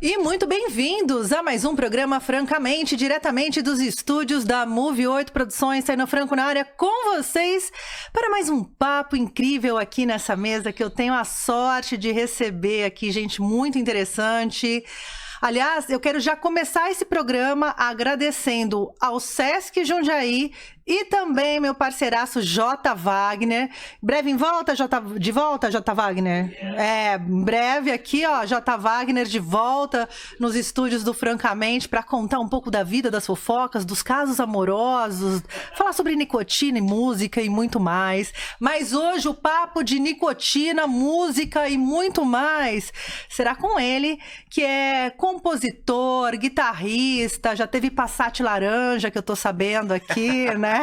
E muito bem-vindos a mais um programa Francamente, diretamente dos estúdios da Move 8 Produções, Taina Franco na área com vocês para mais um papo incrível aqui nessa mesa que eu tenho a sorte de receber aqui gente muito interessante. Aliás, eu quero já começar esse programa agradecendo ao Sesc Jundiaí e também meu parceiraço J. Wagner. Breve em volta, de volta, J. Wagner? Em breve aqui, ó, J. Wagner de volta nos estúdios do Francamente para contar um pouco da vida, das fofocas, dos casos amorosos, falar sobre nicotina e música e muito mais. Mas hoje o papo de nicotina, música e muito mais será com ele, que é compositor, guitarrista, já teve Passat laranja, que eu tô sabendo aqui, né?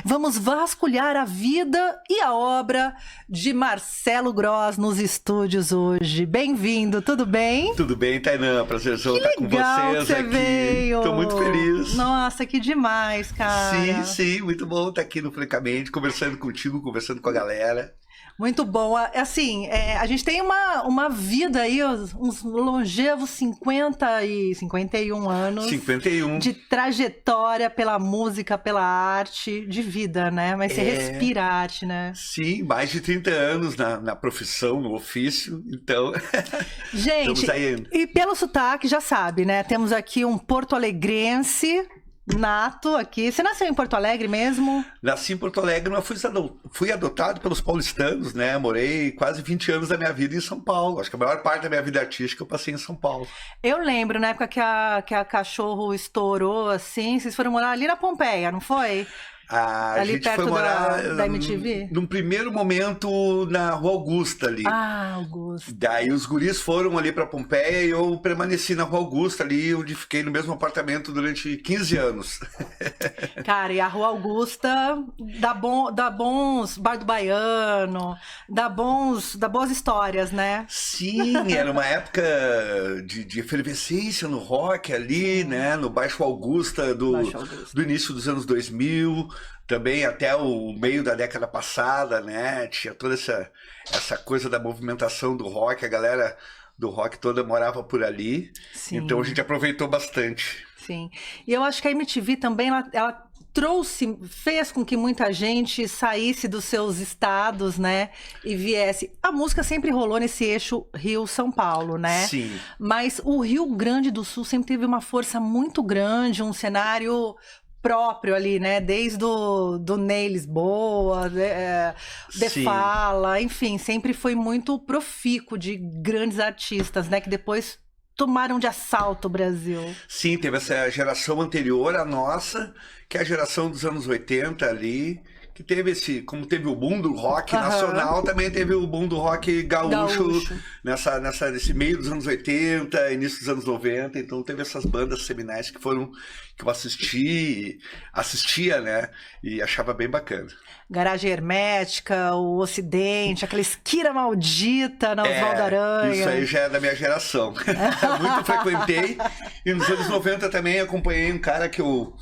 Vamos vasculhar a vida e a obra de Marcelo Gross nos estúdios hoje. Bem-vindo, tudo bem? Tudo bem, Tainã, prazerzão estar com vocês aqui. Veio. Tô muito feliz. Nossa, que demais, cara. Sim, muito bom estar aqui no Francamente, conversando contigo, conversando com a galera. Muito bom. Assim, a gente tem uma vida aí, uns longevos 51 anos. 51. De trajetória pela música, pela arte, de vida, né? Mas você respira a arte, né? Sim, mais de 30 anos na profissão, no ofício, então... Gente, e pelo sotaque, já sabe, né? Temos aqui um porto-alegrense... nato aqui. Você nasceu em Porto Alegre mesmo? Nasci em Porto Alegre, mas fui adotado pelos paulistanos, né? Morei quase 20 anos da minha vida em São Paulo. Acho que a maior parte da minha vida artística eu passei em São Paulo. Eu lembro, na época que a Cachorro estourou, assim, vocês foram morar ali na Pompeia, não foi? A gente perto foi morar da MTV? Num primeiro momento na Rua Augusta ali. Ah, Augusta. Daí os guris foram ali pra Pompeia e eu permaneci na Rua Augusta ali, onde fiquei no mesmo apartamento durante 15 anos. Cara, e a Rua Augusta dá bons Bar do Baiano, dá boas histórias, né? Sim, era uma época de efervescência no rock ali, né? No Baixo Augusta do início dos anos 2000. Também até o meio da década passada, né? Tinha toda essa coisa da movimentação do rock, a galera do rock toda morava por ali. Sim. Então a gente aproveitou bastante. Sim. E eu acho que a MTV também, ela fez com que muita gente saísse dos seus estados, né? E viesse. A música sempre rolou nesse eixo Rio-São Paulo, né? Sim. Mas o Rio Grande do Sul sempre teve uma força muito grande, um cenário próprio ali, né? Desde do Ney Lisboa, De Fala, enfim, sempre foi muito profícuo de grandes artistas, né? Que depois tomaram de assalto o Brasil. Sim, teve essa geração anterior à nossa, que é a geração dos anos 80 ali, que teve como teve o boom do rock nacional, também teve o boom do rock gaúcho. Nesse meio dos anos 80, início dos anos 90, então teve essas bandas seminais que eu assistia, né, e achava bem bacana. Garagem Hermética, o Ocidente, aquela Esquina Maldita na Oswaldo Aranha. Isso aí já é da minha geração. Muito frequentei, e nos anos 90 também acompanhei um cara que eu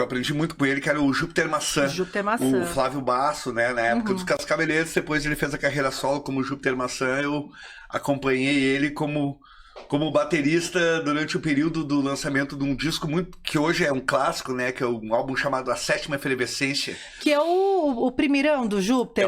aprendi muito com ele, que era o Júpiter Maçã. O Flávio Basso, né? Na época dos Cascaveletes, depois ele fez a carreira solo como Júpiter Maçã, eu acompanhei ele como baterista durante o período do lançamento de um disco que hoje é um clássico, né? Que é um álbum chamado A Sétima Efervescência. Que é o primeirão do Júpiter,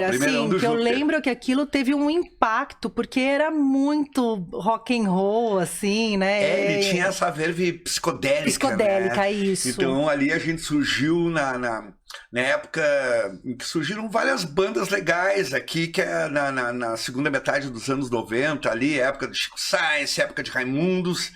que eu lembro que aquilo teve um impacto, porque era muito rock and roll, assim, né? Ele tinha essa verve psicodélica, né? Isso. Então ali a gente surgiu na época em que surgiram várias bandas legais aqui, que é na segunda metade dos anos 90, ali, época do Chico Sainz, época de Raimundos.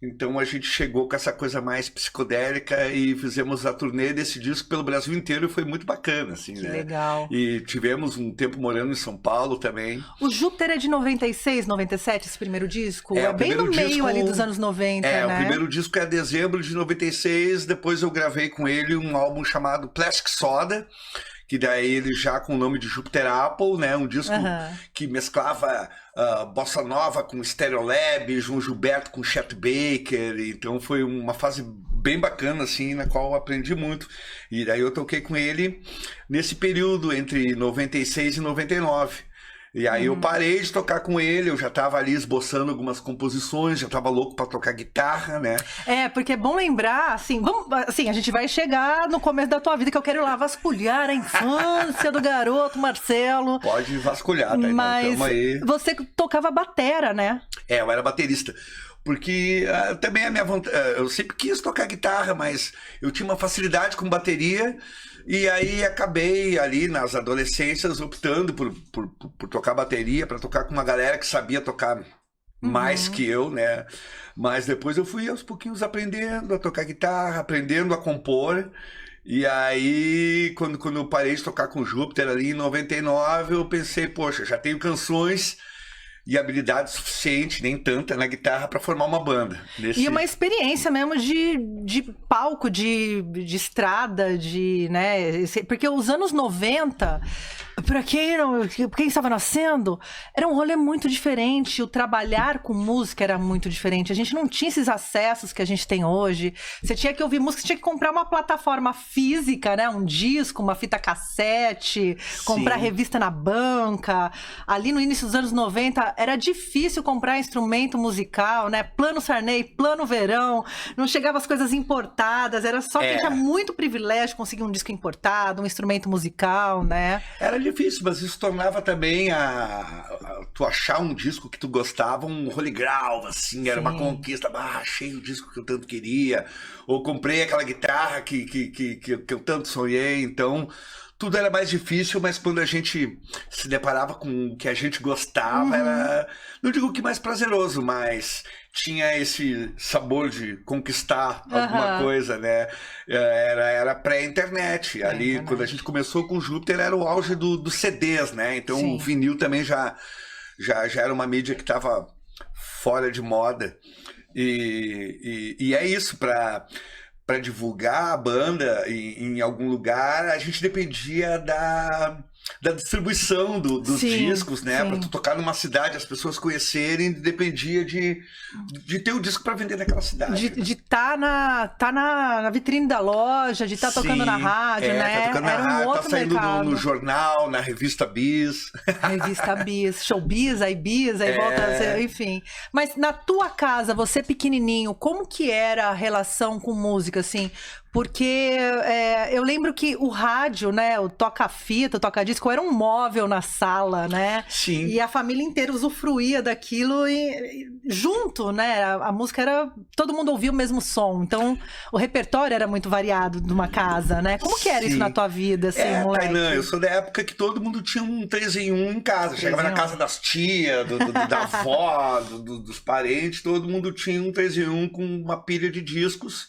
Então a gente chegou com essa coisa mais psicodélica e fizemos a turnê desse disco pelo Brasil inteiro e foi muito bacana, assim, que né? Legal. E tivemos um tempo morando em São Paulo também. O Júpiter é de 96, 97, esse primeiro disco? É bem no meio ali dos anos 90, né? O primeiro disco é dezembro de 96, depois eu gravei com ele um álbum chamado Plastic Soda, que daí ele já com o nome de Júpiter Apple, né? Um disco que mesclava bossa nova com Stereolab, João Gilberto com Chet Baker, então foi uma fase bem bacana, assim, na qual eu aprendi muito. E daí eu toquei com ele nesse período entre 96 e 99. E aí eu parei de tocar com ele, eu já tava ali esboçando algumas composições, já tava louco pra tocar guitarra, né? Porque é bom lembrar, assim, a gente vai chegar no começo da tua vida, que eu quero ir lá vasculhar a infância do garoto Marcelo. Pode vasculhar, tá? Mas aí. Você tocava batera, né? Eu era baterista. Porque também a minha vontade, eu sempre quis tocar guitarra, mas eu tinha uma facilidade com bateria. E aí acabei ali nas adolescências optando por tocar bateria, para tocar com uma galera que sabia tocar mais que eu, né? Mas depois eu fui aos pouquinhos aprendendo a tocar guitarra, aprendendo a compor. E aí, quando eu parei de tocar com o Júpiter ali em 99, eu pensei, poxa, já tenho canções e habilidade suficiente, nem tanta, na guitarra para formar uma banda. E uma experiência mesmo de palco, de estrada, né? Porque os anos 90, para quem estava nascendo, era um rolê muito diferente. O trabalhar com música era muito diferente. A gente não tinha esses acessos que a gente tem hoje. Você tinha que ouvir música, você tinha que comprar uma plataforma física, né? Um disco, uma fita cassete, comprar revista na banca. Ali no início dos anos 90, era difícil comprar instrumento musical, né? Plano Sarney, Plano Verão, não chegava as coisas importadas, era só quem tinha muito privilégio conseguir um disco importado, um instrumento musical, né? Era difícil, mas isso tornava também tu achar um disco que tu gostava um holy grail, assim, era uma conquista. Achei o disco que eu tanto queria, ou comprei aquela guitarra que eu tanto sonhei, então tudo era mais difícil, mas quando a gente se deparava com o que a gente gostava, era, não digo que mais prazeroso, mas tinha esse sabor de conquistar alguma coisa, né? Era pré-internet. Ali, quando a gente começou com o Júpiter, era o auge dos CDs, né? Então o vinil também já era uma mídia que estava fora de moda. E é isso, para divulgar a banda em algum lugar, a gente dependia da distribuição dos discos, né? Para tu tocar numa cidade, as pessoas conhecerem, dependia de ter o disco para vender naquela cidade. De estar na vitrine da loja, de estar tocando na rádio, né? Tá tocando na rádio, tá saindo no jornal, na revista Bis. Revista Bis, Showbiz, aí Bis, aí volta a ser, enfim. Mas na tua casa, você pequenininho, como que era a relação com música, assim? Porque eu lembro que o rádio, né, o toca-fita, o toca-disco, era um móvel na sala, né? Sim. E a família inteira usufruía daquilo e junto, né? A música era... Todo mundo ouvia o mesmo som. Então, o repertório era muito variado de uma casa, né? Como que era isso na tua vida, assim, moleque? Tainã, eu sou da época que todo mundo tinha um 3 em 1 em casa. Chegava na casa das tias, da avó, dos parentes, todo mundo tinha um 3 em 1 com uma pilha de discos.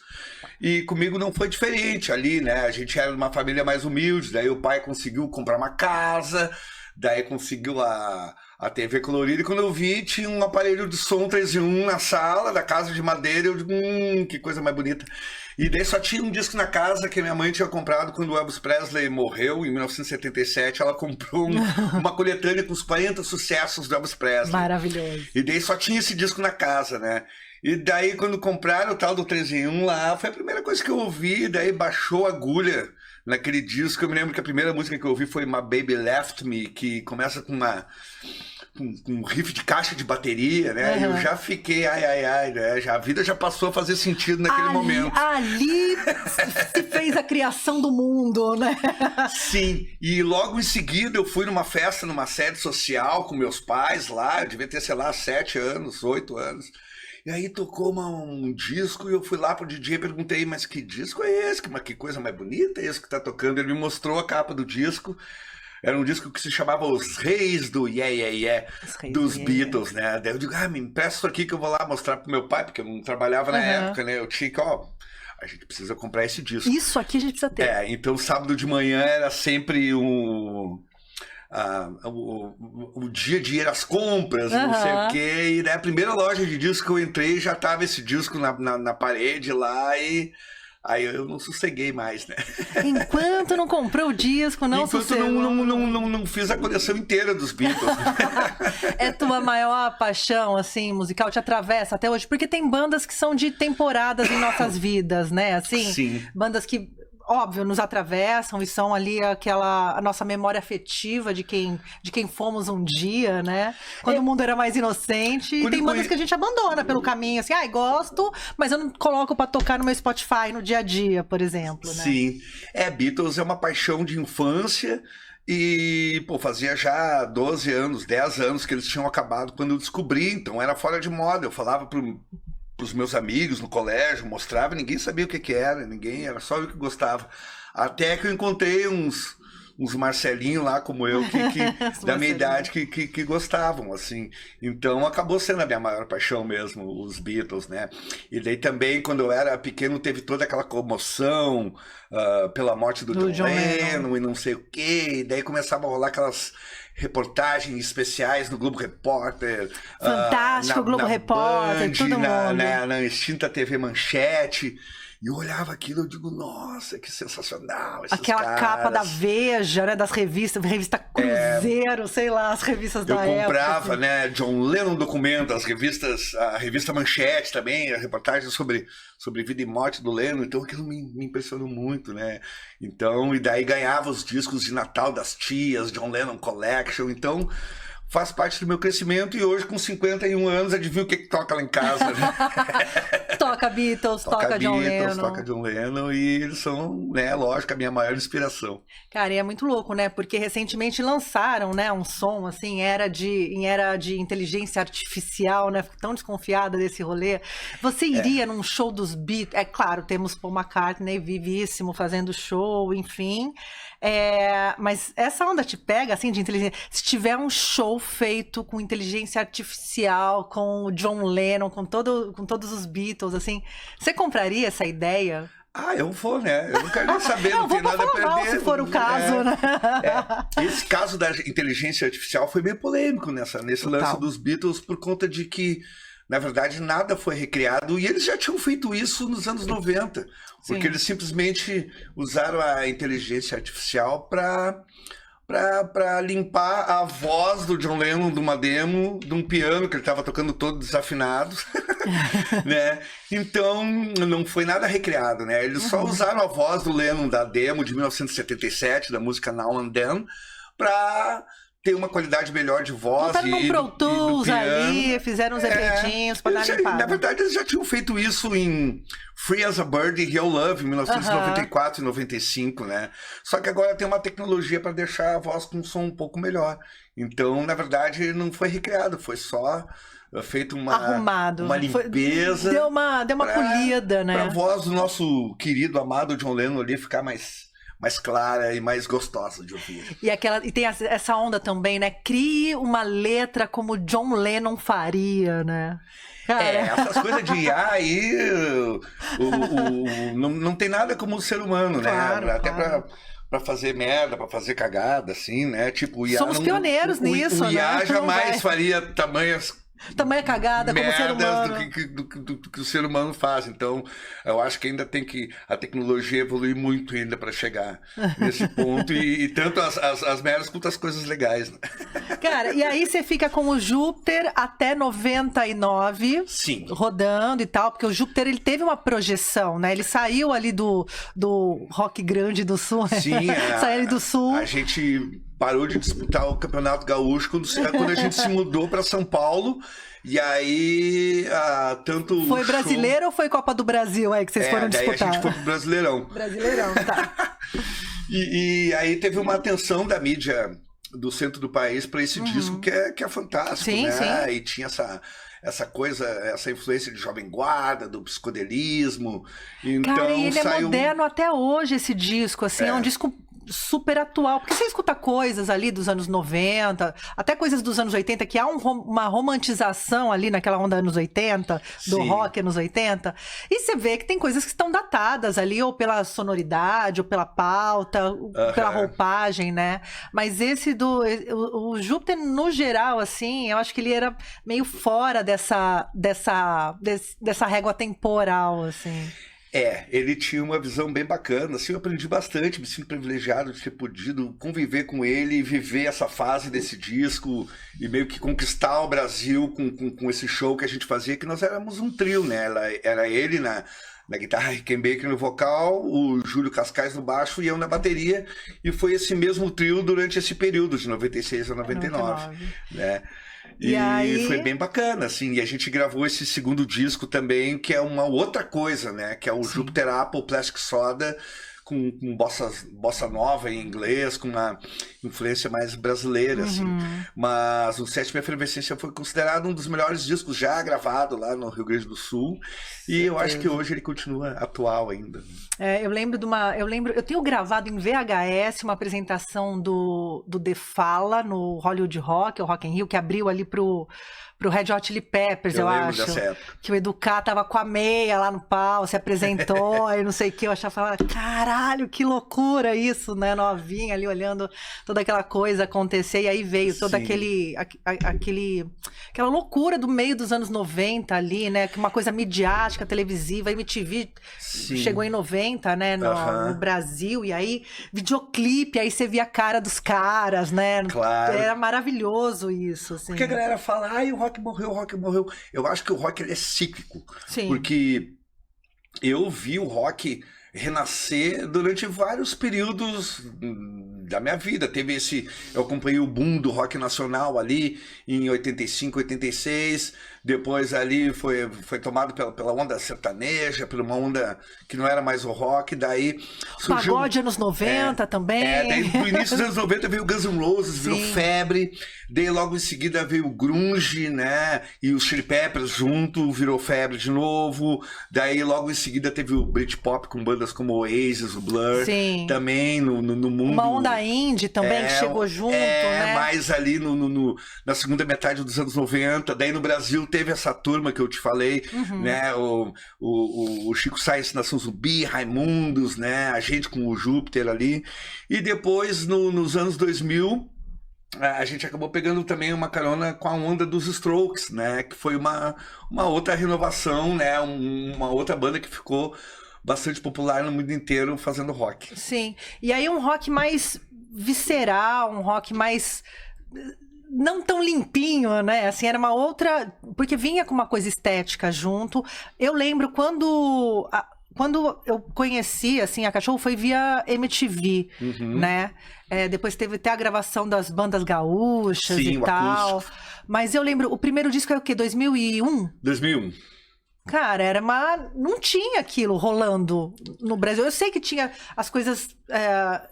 E comigo não foi diferente ali, né? A gente era uma família mais humilde, daí o pai conseguiu comprar uma casa, daí conseguiu a TV colorida, e quando eu vi, tinha um aparelho de som 3 em 1 na sala da casa de madeira, eu digo, que coisa mais bonita. E daí só tinha um disco na casa que minha mãe tinha comprado quando o Elvis Presley morreu, em 1977, ela comprou uma coletânea com os 40 sucessos do Elvis Presley. Maravilhoso. E daí só tinha esse disco na casa, né? E daí, quando compraram o tal do 3 em 1 lá, foi a primeira coisa que eu ouvi, daí baixou a agulha naquele disco. Eu me lembro que a primeira música que eu ouvi foi My Baby Left Me, que começa com um riff de caixa de bateria, né? E eu já fiquei, né? A vida já passou a fazer sentido naquele momento. Ali se fez a criação do mundo, né? Sim, e logo em seguida eu fui numa festa, numa sede social com meus pais lá, eu devia ter, sei lá, 7 anos, 8 anos. E aí tocou um disco e eu fui lá pro DJ e perguntei, mas que disco é esse? Que coisa mais bonita é esse que tá tocando? Ele me mostrou a capa do disco. Era um disco que se chamava Os Reis do Yeah, Yeah, Yeah, dos Beatles, né? Daí eu digo, me empresta isso aqui que eu vou lá mostrar pro meu pai, porque eu não trabalhava na época, né? Eu tinha que, a gente precisa comprar esse disco. Isso aqui a gente precisa ter. Então sábado de manhã era sempre o dia de ir às compras, não sei o quê. E daí a primeira loja de disco que eu entrei já tava esse disco na parede lá e aí eu não sosseguei mais, né? Enquanto não comprou o disco, não sossegou. Enquanto não fiz a coleção inteira dos Beatles. É tua maior paixão, assim, musical, te atravessa até hoje? Porque tem bandas que são de temporadas em nossas vidas, né? Assim, sim. Bandas que... óbvio, nos atravessam e são ali a nossa memória afetiva de quem fomos um dia, né? Quando o mundo era mais inocente. E tem bandas que a gente abandona pelo caminho, assim, gosto, mas eu não coloco pra tocar no meu Spotify no dia a dia, por exemplo, né? Sim. Beatles é uma paixão de infância. E, fazia já 12 anos, 10 anos que eles tinham acabado quando eu descobri, então era fora de moda. Eu falava pros meus amigos no colégio, mostrava, ninguém sabia o que era, era só eu que gostava. Até que eu encontrei uns Marcelinho lá, como eu, que da minha idade, que gostavam, assim. Então, acabou sendo a minha maior paixão mesmo, os Beatles, né? E daí também, quando eu era pequeno, teve toda aquela comoção pela morte do John Lennon e não sei o quê. E daí começava a rolar aquelas reportagens especiais no Globo Repórter. Fantástico, Globo Repórter, Band, todo mundo. Na extinta TV Manchete. E eu olhava aquilo e eu digo, nossa, que sensacional esses Aquela caras. capa da Veja, né, das revistas, revista Cruzeiro, sei lá, as revistas da época. Eu comprava, assim, né, John Lennon Documento, as revistas, a revista Manchete também, a reportagem sobre vida e morte do Lennon, então aquilo me impressionou muito, né. Então, e daí ganhava os discos de Natal das tias, John Lennon Collection, então faz parte do meu crescimento e hoje com 51 anos, adivinha o que toca lá em casa, né? Toca Beatles, toca John Lennon. Toca John Lennon e eles são, né, lógico, a minha maior inspiração. Cara, e é muito louco, né? Porque recentemente lançaram, né, um som, assim, em era de inteligência artificial, né? Fico tão desconfiada desse rolê. Você iria num show dos Beatles? É claro, temos Paul McCartney vivíssimo fazendo show, enfim. Mas essa onda te pega, assim, de inteligência. Se tiver um show feito com inteligência artificial, com o John Lennon, com todos os Beatles, assim, você compraria essa ideia? Eu vou, né? Eu não quero nem saber, não tem nada a perder. Mal, se for o caso, né? Esse caso da inteligência artificial foi bem polêmico nesse lance dos Beatles, por conta de que, na verdade, nada foi recriado e eles já tinham feito isso nos anos 90. Porque eles simplesmente usaram a inteligência artificial para limpar a voz do John Lennon de uma demo, de um piano que ele estava tocando todo desafinado, né? Então, não foi nada recriado, né? Eles só usaram a voz do Lennon da demo de 1977, da música Now and Then, para ter uma qualidade melhor de voz. Botaram no Pro Tools ali, fizeram uns efeitinhos para dar limpada. Na verdade, eles já tinham feito isso em Free as a Bird e Real Love, em 1994 e 95, né? Só que agora tem uma tecnologia para deixar a voz com um som um pouco melhor. Então, na verdade, não foi recriado, foi só feito uma limpeza. Deu uma polida, né? Para a voz do nosso querido, amado John Lennon ali ficar mais clara e mais gostosa de ouvir. E tem essa onda também, né? Crie uma letra como John Lennon faria, né? Essas coisas de IA aí, não tem nada como o ser humano, claro, né? Até pra fazer merda, pra fazer cagada, assim, né? Tipo, o IA somos pioneiros nisso, o IA né? jamais faria tamanha cagada como ser humano. do que o ser humano faz. Então, eu acho que ainda a tecnologia evoluir muito ainda para chegar nesse ponto. E tanto as merdas quanto as coisas legais, né? Cara, e aí você fica com o Júpiter até 99. Sim. Rodando e tal, porque o Júpiter, ele teve uma projeção, né? Ele saiu ali do Rock Grande do Sul. Sim. Saiu ali do Sul. A gente parou de disputar o Campeonato Gaúcho quando a gente se mudou para São Paulo. E aí, tanto foi brasileiro ou foi Copa do Brasil aí que vocês foram disputar? Daí a gente foi pro Brasileirão. Brasileirão, tá. e aí teve uma atenção da mídia do centro do país para esse disco que é fantástico, sim, né? Sim. E tinha essa coisa, essa influência de Jovem Guarda, do psicodelismo. Então, cara, e ele é moderno até hoje, esse disco, assim, é um disco super atual, porque você escuta coisas ali dos anos 90, até coisas dos anos 80, que há uma romantização ali naquela onda anos 80, do rock anos 80, e você vê que tem coisas que estão datadas ali, ou pela sonoridade, ou pela pauta, pela roupagem, né? Mas esse o Júpiter, no geral, assim, eu acho que ele era meio fora dessa régua temporal, assim. Ele tinha uma visão bem bacana, assim, eu aprendi bastante, me sinto privilegiado de ter podido conviver com ele e viver essa fase desse disco e meio que conquistar o Brasil com esse show que a gente fazia, que nós éramos um trio, né? Era ele na guitarra, Rickenbacker no vocal, o Júlio Cascais no baixo e eu na bateria. E foi esse mesmo trio durante esse período, de 96 a 99. Né? E aí... foi bem bacana, assim, e a gente gravou esse segundo disco também, que é uma outra coisa, né? Que é o Júpiter Apple Plastic Soda, com bossa nova em inglês, com uma influência mais brasileira, assim. Mas o Sétima Efervescência foi considerado um dos melhores discos já gravado lá no Rio Grande do Sul. E eu acho que hoje ele continua atual ainda. Eu tenho gravado em VHS uma apresentação do The Fala no Hollywood Rock, o Rock in Rio, que abriu ali pro Red Hot Chili Peppers, eu acho. Que o Educar tava com a meia lá no pau, se apresentou, aí não sei o que, eu achava, caralho, que loucura isso, né? Novinha ali olhando toda aquela coisa acontecer, e aí veio toda aquela loucura do meio dos anos 90 ali, né? Uma coisa midiática, televisiva, a MTV chegou em 90, né? No Brasil, e aí videoclipe, aí você via a cara dos caras, né? Claro. Era maravilhoso isso, assim. Porque a galera fala, o rock morreu. Eu acho que o rock ele é cíclico. Sim. Porque eu vi o rock renascer durante vários períodos da minha vida. Eu acompanhei o boom do rock nacional ali em 85, 86. Depois ali foi tomado pela onda sertaneja, por uma onda que não era mais o rock. Daí surgiu... Pagode anos 90 também. Daí no início dos anos 90 veio o Guns N' Roses, virou febre. Daí logo em seguida veio o grunge, né? E os Chili Peppers junto, virou febre de novo. Daí logo em seguida teve o Britpop com bandas como o Oasis, o Blur. Sim. Também no mundo... Uma onda indie também que chegou junto, né? Mais ali na segunda metade dos anos 90. Daí no Brasil teve essa turma que eu te falei, né? O Chico Science, Nação Zumbi, Raimundos, né? A gente com o Júpiter ali. E depois, nos anos 2000, a gente acabou pegando também uma carona com a onda dos Strokes, né? Que foi uma outra renovação, né? Uma outra banda que ficou bastante popular no mundo inteiro fazendo rock. Sim. E aí um rock mais visceral, um rock mais... não tão limpinho, né? Assim, era uma outra... Porque vinha com uma coisa estética junto. Eu lembro quando eu conheci, assim, a Cachorro foi via MTV, né? Depois teve até a gravação das bandas gaúchas e tal. Acústico. Mas eu lembro, o primeiro disco é o quê? 2001? 2001. Cara, não tinha aquilo rolando no Brasil. Eu sei que tinha as coisas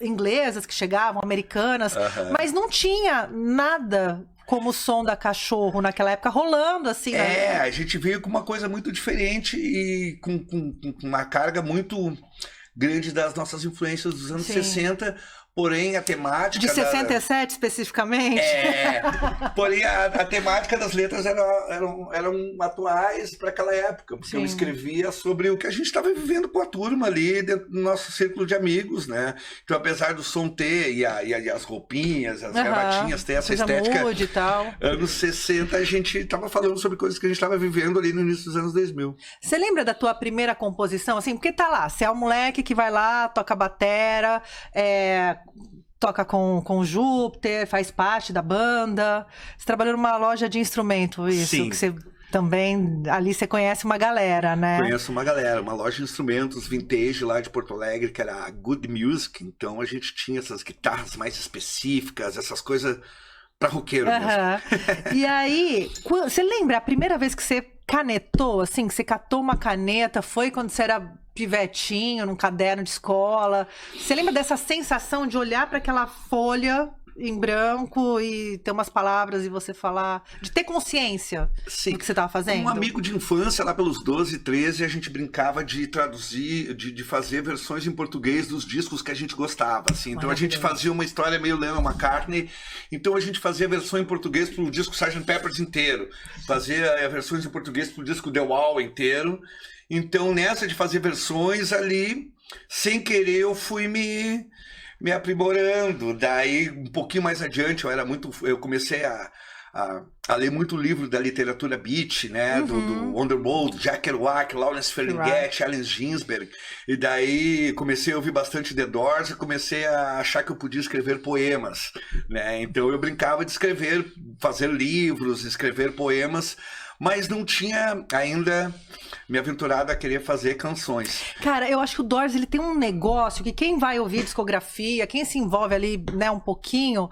inglesas que chegavam, americanas, mas não tinha nada como o som da Cachorro naquela época rolando, assim. A gente veio com uma coisa muito diferente e com uma carga muito grande das nossas influências dos anos 60. Porém, a temática... De 67, especificamente? Porém, a temática das letras eram atuais para aquela época. Porque eu escrevia sobre o que a gente estava vivendo com a turma ali, dentro do nosso círculo de amigos, né? Então, apesar do som ter, e as roupinhas, as gravatinhas, ter essa estética... Mood e tal. Anos 60, a gente estava falando sobre coisas que a gente estava vivendo ali no início dos anos 2000. Você lembra da tua primeira composição? Assim, porque tá lá, você é um moleque que vai lá, toca batera, toca com o Júpiter, faz parte da banda. Você trabalhou numa loja de instrumento, isso? Sim. Que você também, ali você conhece uma galera, né? Conheço uma galera, uma loja de instrumentos vintage lá de Porto Alegre, que era a Good Music. Então a gente tinha essas guitarras mais específicas, essas coisas pra roqueiro mesmo. E aí, você lembra a primeira vez que você canetou, assim, que você catou uma caneta, foi quando você era pivetinho, num caderno de escola? Você lembra dessa sensação de olhar para aquela folha em branco e ter umas palavras e você falar, de ter consciência do que você estava fazendo? Um amigo de infância, lá pelos 12, 13, a gente brincava de traduzir, de fazer versões em português dos discos que a gente gostava, assim. Então a gente fazia uma história meio Lennon McCartney, então a gente fazia a versão em português pro disco Sgt. Pepper's inteiro, fazia versões em português pro disco The Wall inteiro. Então nessa de fazer versões ali, sem querer eu fui me aprimorando. Daí, um pouquinho mais adiante, eu comecei a ler muito livro da literatura beat, né? Do Underworld, Jack Kerouac, Lawrence Ferlinghetti, Allen Ginsberg. E daí comecei a ouvir bastante The Doors e comecei a achar que eu podia escrever poemas, né? Então eu brincava de fazer livros, escrever poemas, mas não tinha ainda me aventurado a querer fazer canções. Cara, eu acho que o Doors, ele tem um negócio que quem vai ouvir discografia, quem se envolve ali, né, um pouquinho,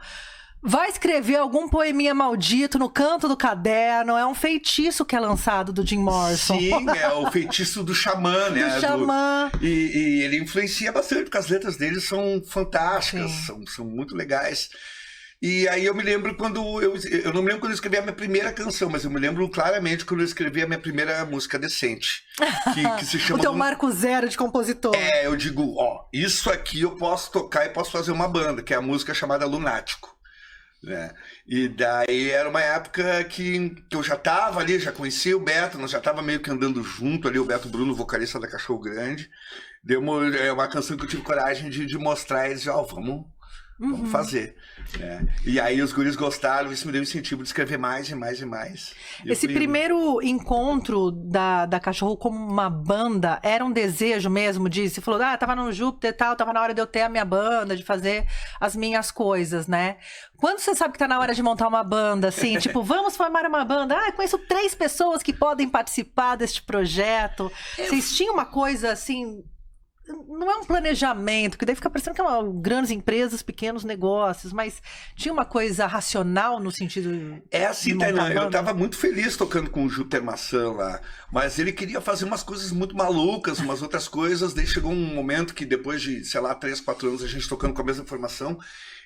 vai escrever algum poeminha maldito no canto do caderno. É um feitiço que é lançado do Jim Morrison. Sim, é o feitiço do xamã, né? Do xamã. E ele influencia bastante, porque as letras dele são fantásticas, são muito legais. E aí eu me lembro quando eu não me lembro quando eu escrevi a minha primeira canção, mas eu me lembro claramente quando eu escrevi a minha primeira música decente. Que se chama... O teu marco zero de compositor. Eu digo, isso aqui eu posso tocar e posso fazer uma banda, que é a música chamada Lunático. Né? E daí era uma época que eu já tava ali, já conhecia o Beto, nós já tava meio que andando junto ali, o Beto Bruno, vocalista da Cachorro Grande. É uma canção que eu tive coragem de mostrar, e eles vamos fazer. Né? E aí os guris gostaram, isso me deu incentivo de escrever mais e mais e mais. Esse primeiro encontro da Cachorro como uma banda era um desejo mesmo de... Você falou, tava no Júpiter e tal, tava na hora de eu ter a minha banda, de fazer as minhas coisas, né? Quando você sabe que tá na hora de montar uma banda, assim, tipo, vamos formar uma banda, conheço 3 pessoas que podem participar deste projeto. Vocês tinham uma coisa, assim... Não é um planejamento, que daí fica parecendo que é grandes empresas, pequenos negócios, mas tinha uma coisa racional no sentido... assim, Tainá, eu tava muito feliz tocando com o Júpiter Maçã lá, mas ele queria fazer umas coisas muito malucas, umas outras coisas, daí chegou um momento que depois de, 3, 4 anos a gente tocando com a mesma formação,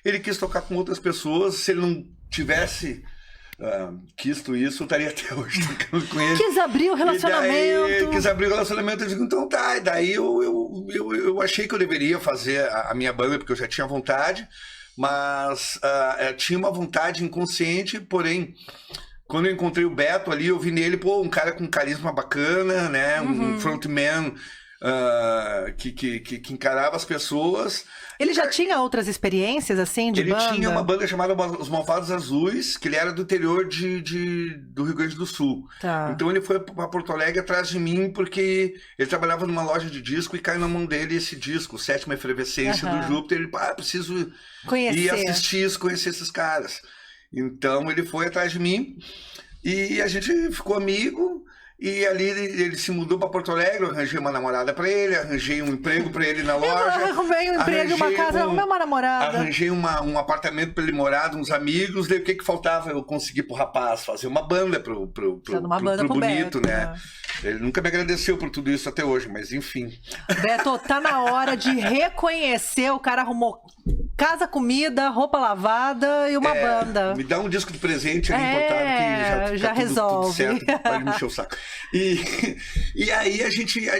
ele quis tocar com outras pessoas, se ele não tivesse... quisto isso, eu estaria até hoje tocando com ele. Quis abrir o relacionamento. Eu digo, então tá. E daí eu achei que eu deveria fazer a minha banda, porque eu já tinha vontade, mas tinha uma vontade inconsciente, porém, quando eu encontrei o Beto ali, eu vi nele, um cara com carisma bacana, né? Um frontman que encarava as pessoas. Ele já tinha outras experiências, assim, de banda? Ele tinha uma banda chamada Os Malvados Azuis, que ele era do interior do Rio Grande do Sul. Tá. Então ele foi para Porto Alegre atrás de mim, porque ele trabalhava numa loja de disco e caiu na mão dele esse disco, Sétima Efervescência do Júpiter. Ele, preciso ir assistir isso, conhecer esses caras. Então ele foi atrás de mim e a gente ficou amigo. E ali ele se mudou para Porto Alegre, eu arranjei uma namorada para ele, arranjei um emprego para ele na loja. Eu arrumei um emprego, uma casa, arrumei uma namorada. Arranjei um apartamento para ele morar, uns amigos, daí o que faltava? Eu consegui pro rapaz fazer uma banda pro bonito, Beto, né? Ele nunca me agradeceu por tudo isso até hoje, mas enfim. Beto, tá na hora de reconhecer, o cara arrumou casa, comida, roupa lavada e uma banda. Me dá um disco de presente ali importado que já resolve. Tudo certo, pode me encher o saco. E aí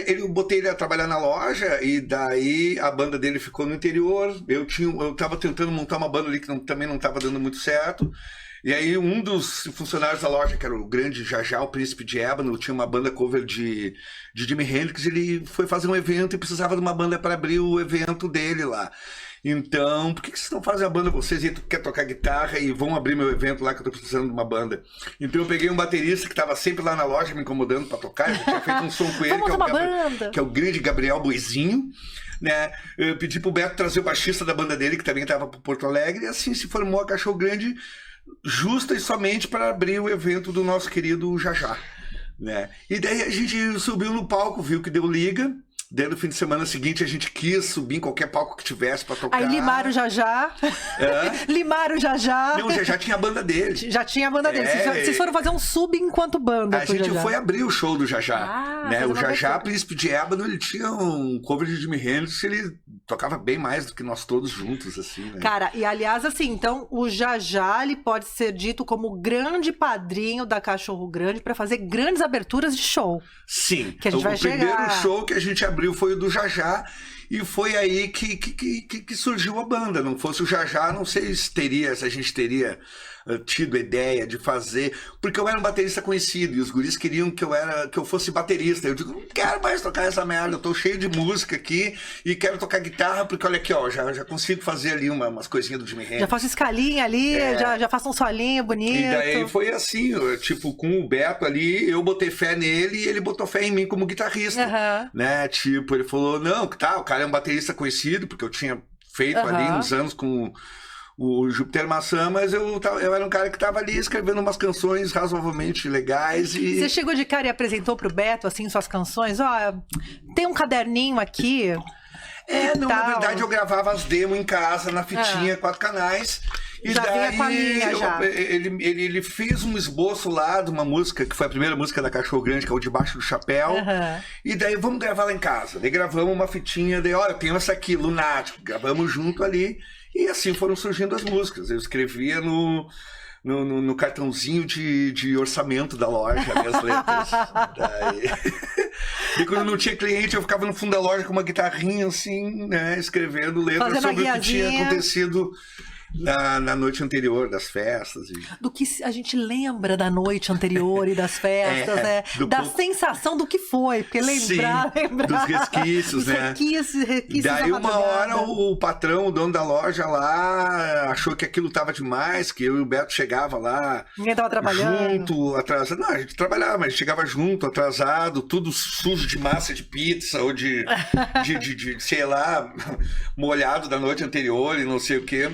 eu botei ele a trabalhar na loja e daí a banda dele ficou no interior. Eu tava tentando montar uma banda ali que também não tava dando muito certo. E aí um dos funcionários da loja, que era o grande Jajá, o Príncipe de Ébano, tinha uma banda cover de Jimi Hendrix, ele foi fazer um evento e precisava de uma banda para abrir o evento dele lá. Então, por que vocês não fazem a banda vocês e quer tocar guitarra e vão abrir meu evento lá que eu tô precisando de uma banda? Então eu peguei um baterista que tava sempre lá na loja me incomodando para tocar, eu tinha feito um som com ele, que é o grande Gabriel Boizinho, né? Eu pedi pro Beto trazer o baixista da banda dele, que também tava pro Porto Alegre, e assim se formou a Cachorro Grande justa e somente para abrir o evento do nosso querido Jajá, né? E daí a gente subiu no palco, viu que deu liga. Daí no fim de semana seguinte a gente quis subir em qualquer palco que tivesse pra tocar. Aí limaram o Jajá. Limaram o Jajá. Não, o Jajá tinha a banda dele. Já tinha a banda dele. Vocês foram fazer um sub enquanto banda. A gente foi abrir o show do Jajá. Né? O Jajá, Príncipe de Ébano, ele tinha um cover de Jimi Hendrix, ele tocava bem mais do que nós todos juntos, assim, né? Cara, e aliás, assim, então o Jajá, ele pode ser dito como o grande padrinho da Cachorro Grande pra fazer grandes aberturas de show. Sim. Que a gente vai chegar. O primeiro show que a gente abriu foi o do Jajá, e foi aí que surgiu a banda. Não fosse o Jajá, não sei se a gente teria tido a ideia de fazer, porque eu era um baterista conhecido, e os guris queriam que eu fosse baterista. Eu digo, não quero mais tocar essa merda, eu tô cheio de música aqui, e quero tocar guitarra, porque olha aqui, já consigo fazer ali umas coisinhas do Jimi Hendrix. Já faço escalinha ali, já faço um solinho bonito. E daí foi assim, tipo, com o Beto ali, eu botei fé nele, e ele botou fé em mim como guitarrista, né? Tipo, ele falou, não, tá, o cara é um baterista conhecido, porque eu tinha feito ali uns anos com o Júpiter Maçã, mas eu era um cara que tava ali escrevendo umas canções razoavelmente legais e... Você chegou de cara e apresentou pro Beto, assim, suas canções? Ó, tem um caderninho aqui... na verdade eu gravava as demos em casa, na fitinha, 4 canais. E já daí vinha com a linha, já. Ele fez um esboço lá de uma música, que foi a primeira música da Cachorro Grande, que é o Debaixo do Chapéu. E daí, vamos gravar lá em casa. Daí gravamos uma fitinha, daí, olha, eu tenho essa aqui, Lunático. Gravamos junto ali. E assim foram surgindo as músicas. Eu escrevia no cartãozinho de orçamento da loja, minhas letras. E quando não tinha cliente, eu ficava no fundo da loja com uma guitarrinha, assim, né, escrevendo letras sobre o que tinha acontecido na noite anterior, das festas. Do que a gente lembra da noite anterior e das festas, né? Da sensação do que foi, porque lembrar... Dos resquícios, né? Resquícios daí uma hora o patrão, o dono da loja lá, achou que aquilo tava demais, que eu e o Beto chegava lá... Ninguém tava trabalhando. Junto, atrasado. Não, a gente trabalhava, mas a gente chegava junto, atrasado, tudo sujo de massa de pizza ou de sei lá, molhado da noite anterior e não sei o quê.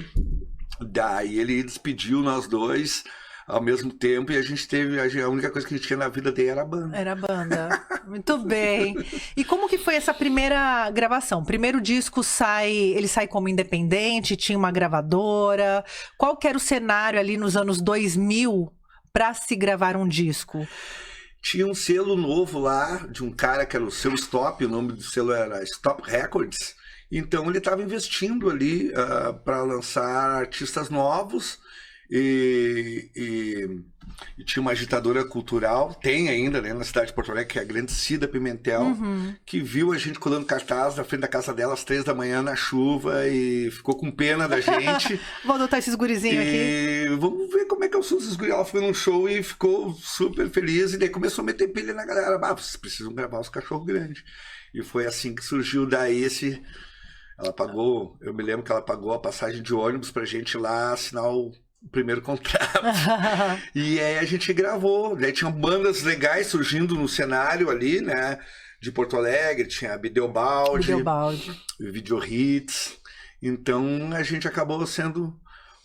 Daí ele despediu nós dois ao mesmo tempo e a gente teve... A única coisa que a gente tinha na vida dele era a banda. Era a banda. Muito bem. E como que foi essa primeira gravação? Primeiro disco ele sai como independente, tinha uma gravadora. Qual que era o cenário ali nos anos 2000 para se gravar um disco? Tinha um selo novo lá, de um cara que era o Selo Stop, o nome do selo era Stop Records. Então ele estava investindo ali para lançar artistas novos e tinha uma agitadora cultural, tem ainda, né, na cidade de Porto Alegre, que é a grande Cida Pimentel, que viu a gente colando cartaz na frente da casa dela às 3 da manhã na chuva e ficou com pena da gente. Vou adotar esses gurizinhos aqui. Vamos ver como é que eu sou esses gurizinhos. Ela foi num show e ficou super feliz e daí começou a meter pilha na galera. Vocês precisam gravar os Cachorro Grande. E foi assim que surgiu daí esse... Ela pagou, eu me lembro que ela pagou a passagem de ônibus pra gente lá assinar o primeiro contrato. E aí a gente gravou. Daí tinham bandas legais surgindo no cenário ali, né? De Porto Alegre, tinha Bideobaldi, Video Hits. Então a gente acabou sendo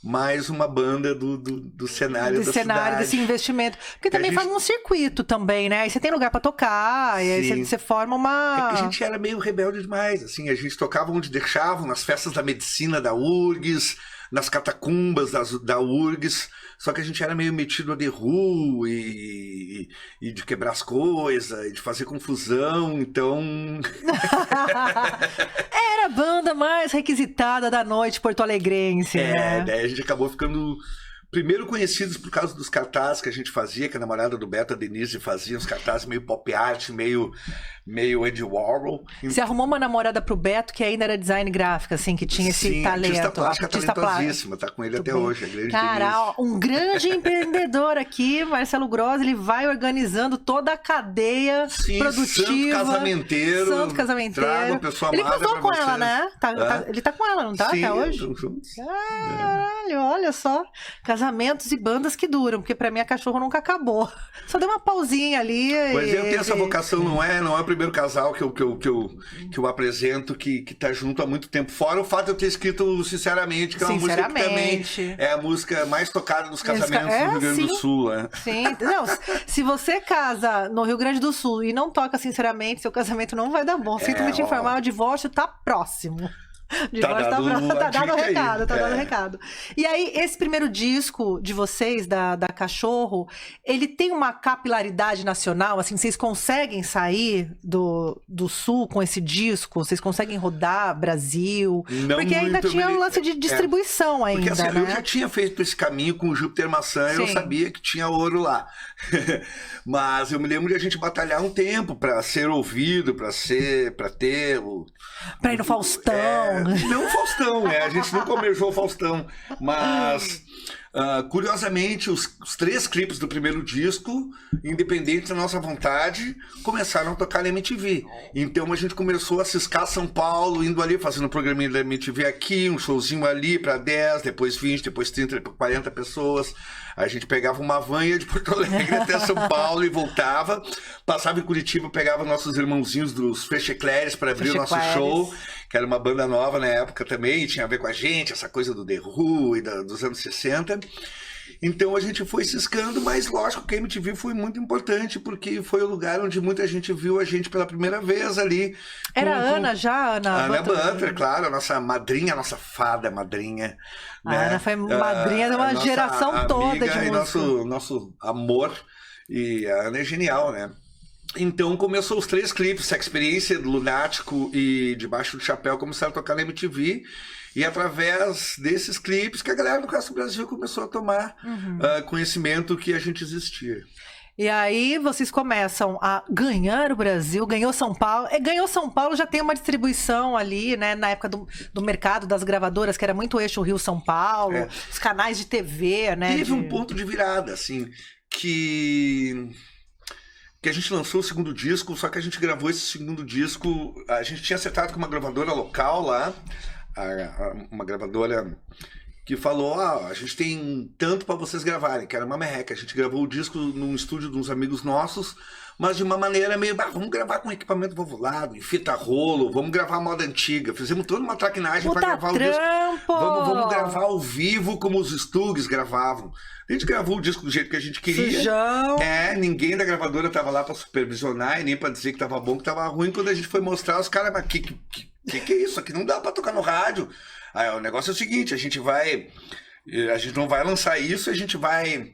mais uma banda do cenário da cidade. Desse investimento. Porque também faz um circuito também, né? Aí você tem lugar pra tocar, e aí você forma uma... É que a gente era meio rebelde demais, assim. A gente tocava onde deixavam, nas festas da medicina da URGS, nas catacumbas da URGS. Só que a gente era meio metido a de rua e de quebrar as coisas, e de fazer confusão, então... Era a banda mais requisitada da noite porto-alegrense, né? Daí a gente acabou ficando... Primeiro conhecidos por causa dos cartazes que a gente fazia, que a namorada do Beto, a Denise, fazia uns cartazes meio pop art, meio Andy Warhol. Você arrumou uma namorada pro Beto que ainda era design gráfico, assim, que tinha esse talento. Artista talentosíssima, tá com ele até hoje, a grande Denise. Um grande empreendedor aqui, Marcelo Gross, ele vai organizando toda a cadeia produtiva. Santo casamenteiro. Traga pessoa ele casou com ela, né? Ele tá com ela, não tá? Sim, até hoje? Estão juntos. Caralho, olha só. Casamentos e bandas que duram, porque pra mim a Cachorro nunca acabou. Só deu uma pausinha ali. Mas eu tenho essa vocação, não é o primeiro casal que eu apresento que tá junto há muito tempo. Fora o fato de eu ter escrito Sinceramente, que é uma música que também é a música mais tocada dos casamentos do Rio Grande do Sul, né? Sim, não, se você casa no Rio Grande do Sul e não toca Sinceramente, seu casamento não vai dar bom. Sinto me te informar, o divórcio tá próximo. Tá dado o recado. E aí, esse primeiro disco de vocês, da Cachorro, ele tem uma capilaridade nacional, assim, vocês conseguem sair do Sul com esse disco? Vocês conseguem rodar Brasil? Não porque ainda tinha um lance de distribuição ainda, porque, assim, né? Eu já tinha feito esse caminho com o Júpiter Maçã, eu sabia que tinha ouro lá. Mas eu me lembro de a gente batalhar um tempo pra ser ouvido, pra ter o... Pra ir no Faustão. Não o Faustão, a gente nunca almejou o Faustão, mas Curiosamente, os 3 clipes do primeiro disco, independente da nossa vontade, começaram a tocar na MTV. Então a gente começou a ciscar São Paulo, indo ali, fazendo um programinha da MTV aqui, um showzinho ali para 10, depois 20, depois 30, depois 40 pessoas. A gente pegava uma van, ia de Porto Alegre até São Paulo e voltava. Passava em Curitiba, pegava nossos irmãozinhos dos Fechecleres para abrir o nosso show, que era uma banda nova na época também, e tinha a ver com a gente, essa coisa do The Who e dos anos 60. Então a gente foi ciscando, mas lógico que a MTV foi muito importante, porque foi o lugar onde muita gente viu a gente pela primeira vez ali. Era a Ana já? Ana Bunter, claro, a nossa madrinha, a nossa fada madrinha. A Ana foi madrinha de uma geração toda de música. E nosso amor, e a Ana é genial, né? Então começou os 3 clipes, Experiência, Lunático e Debaixo do Chapéu, começaram a tocar na MTV. E através desses clipes que a galera do resto do Brasil começou a tomar conhecimento que a gente existia. E aí vocês começam a ganhar o Brasil, ganhou São Paulo. Ganhou São Paulo já tem uma distribuição ali, né? Na época do mercado das gravadoras, que era muito eixo Rio-São Paulo, os canais de TV, né? Teve um ponto de virada, assim, que a gente lançou o segundo disco, só que a gente gravou esse segundo disco, a gente tinha acertado com uma gravadora local lá, uma gravadora que falou, a gente tem tanto para vocês gravarem, que era uma merreca. A gente gravou o disco num estúdio de uns amigos nossos, mas de uma maneira meio, vamos gravar com equipamento vovulado, em fita rolo, vamos gravar a moda antiga. Fizemos toda uma traquinagem para gravar o disco. Vamos gravar ao vivo como os Stugs gravavam. A gente gravou o disco do jeito que a gente queria. Sujão. Ninguém da gravadora tava lá para supervisionar e nem para dizer que tava bom, que tava ruim. Quando a gente foi mostrar, os caras, mas que é isso? Aqui não dá para tocar no rádio. Aí, o negócio é o seguinte, a gente não vai lançar isso, a gente vai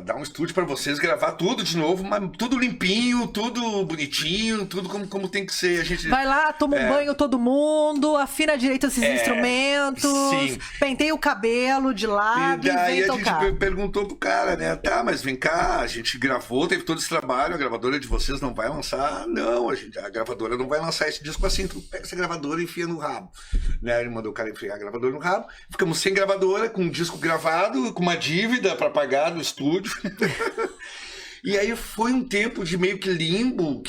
dar um estúdio para vocês, gravar tudo de novo, mas tudo limpinho, tudo bonitinho, tudo como tem que ser. A gente vai lá, toma um banho todo mundo, afina direito esses instrumentos, sim, penteia o cabelo de lado e daí vem tocar. A gente perguntou pro cara, né? Tá, mas vem cá, a gente gravou, teve todo esse trabalho, a gravadora de vocês não vai lançar? Não, a gravadora não vai lançar esse disco assim, tu pega essa gravadora e enfia no rabo. Né? Ele mandou o cara enfiar a gravadora no rabo, ficamos sem gravadora, com um disco gravado, com uma dívida para pagar no estúdio. E aí foi um tempo de meio que limbo,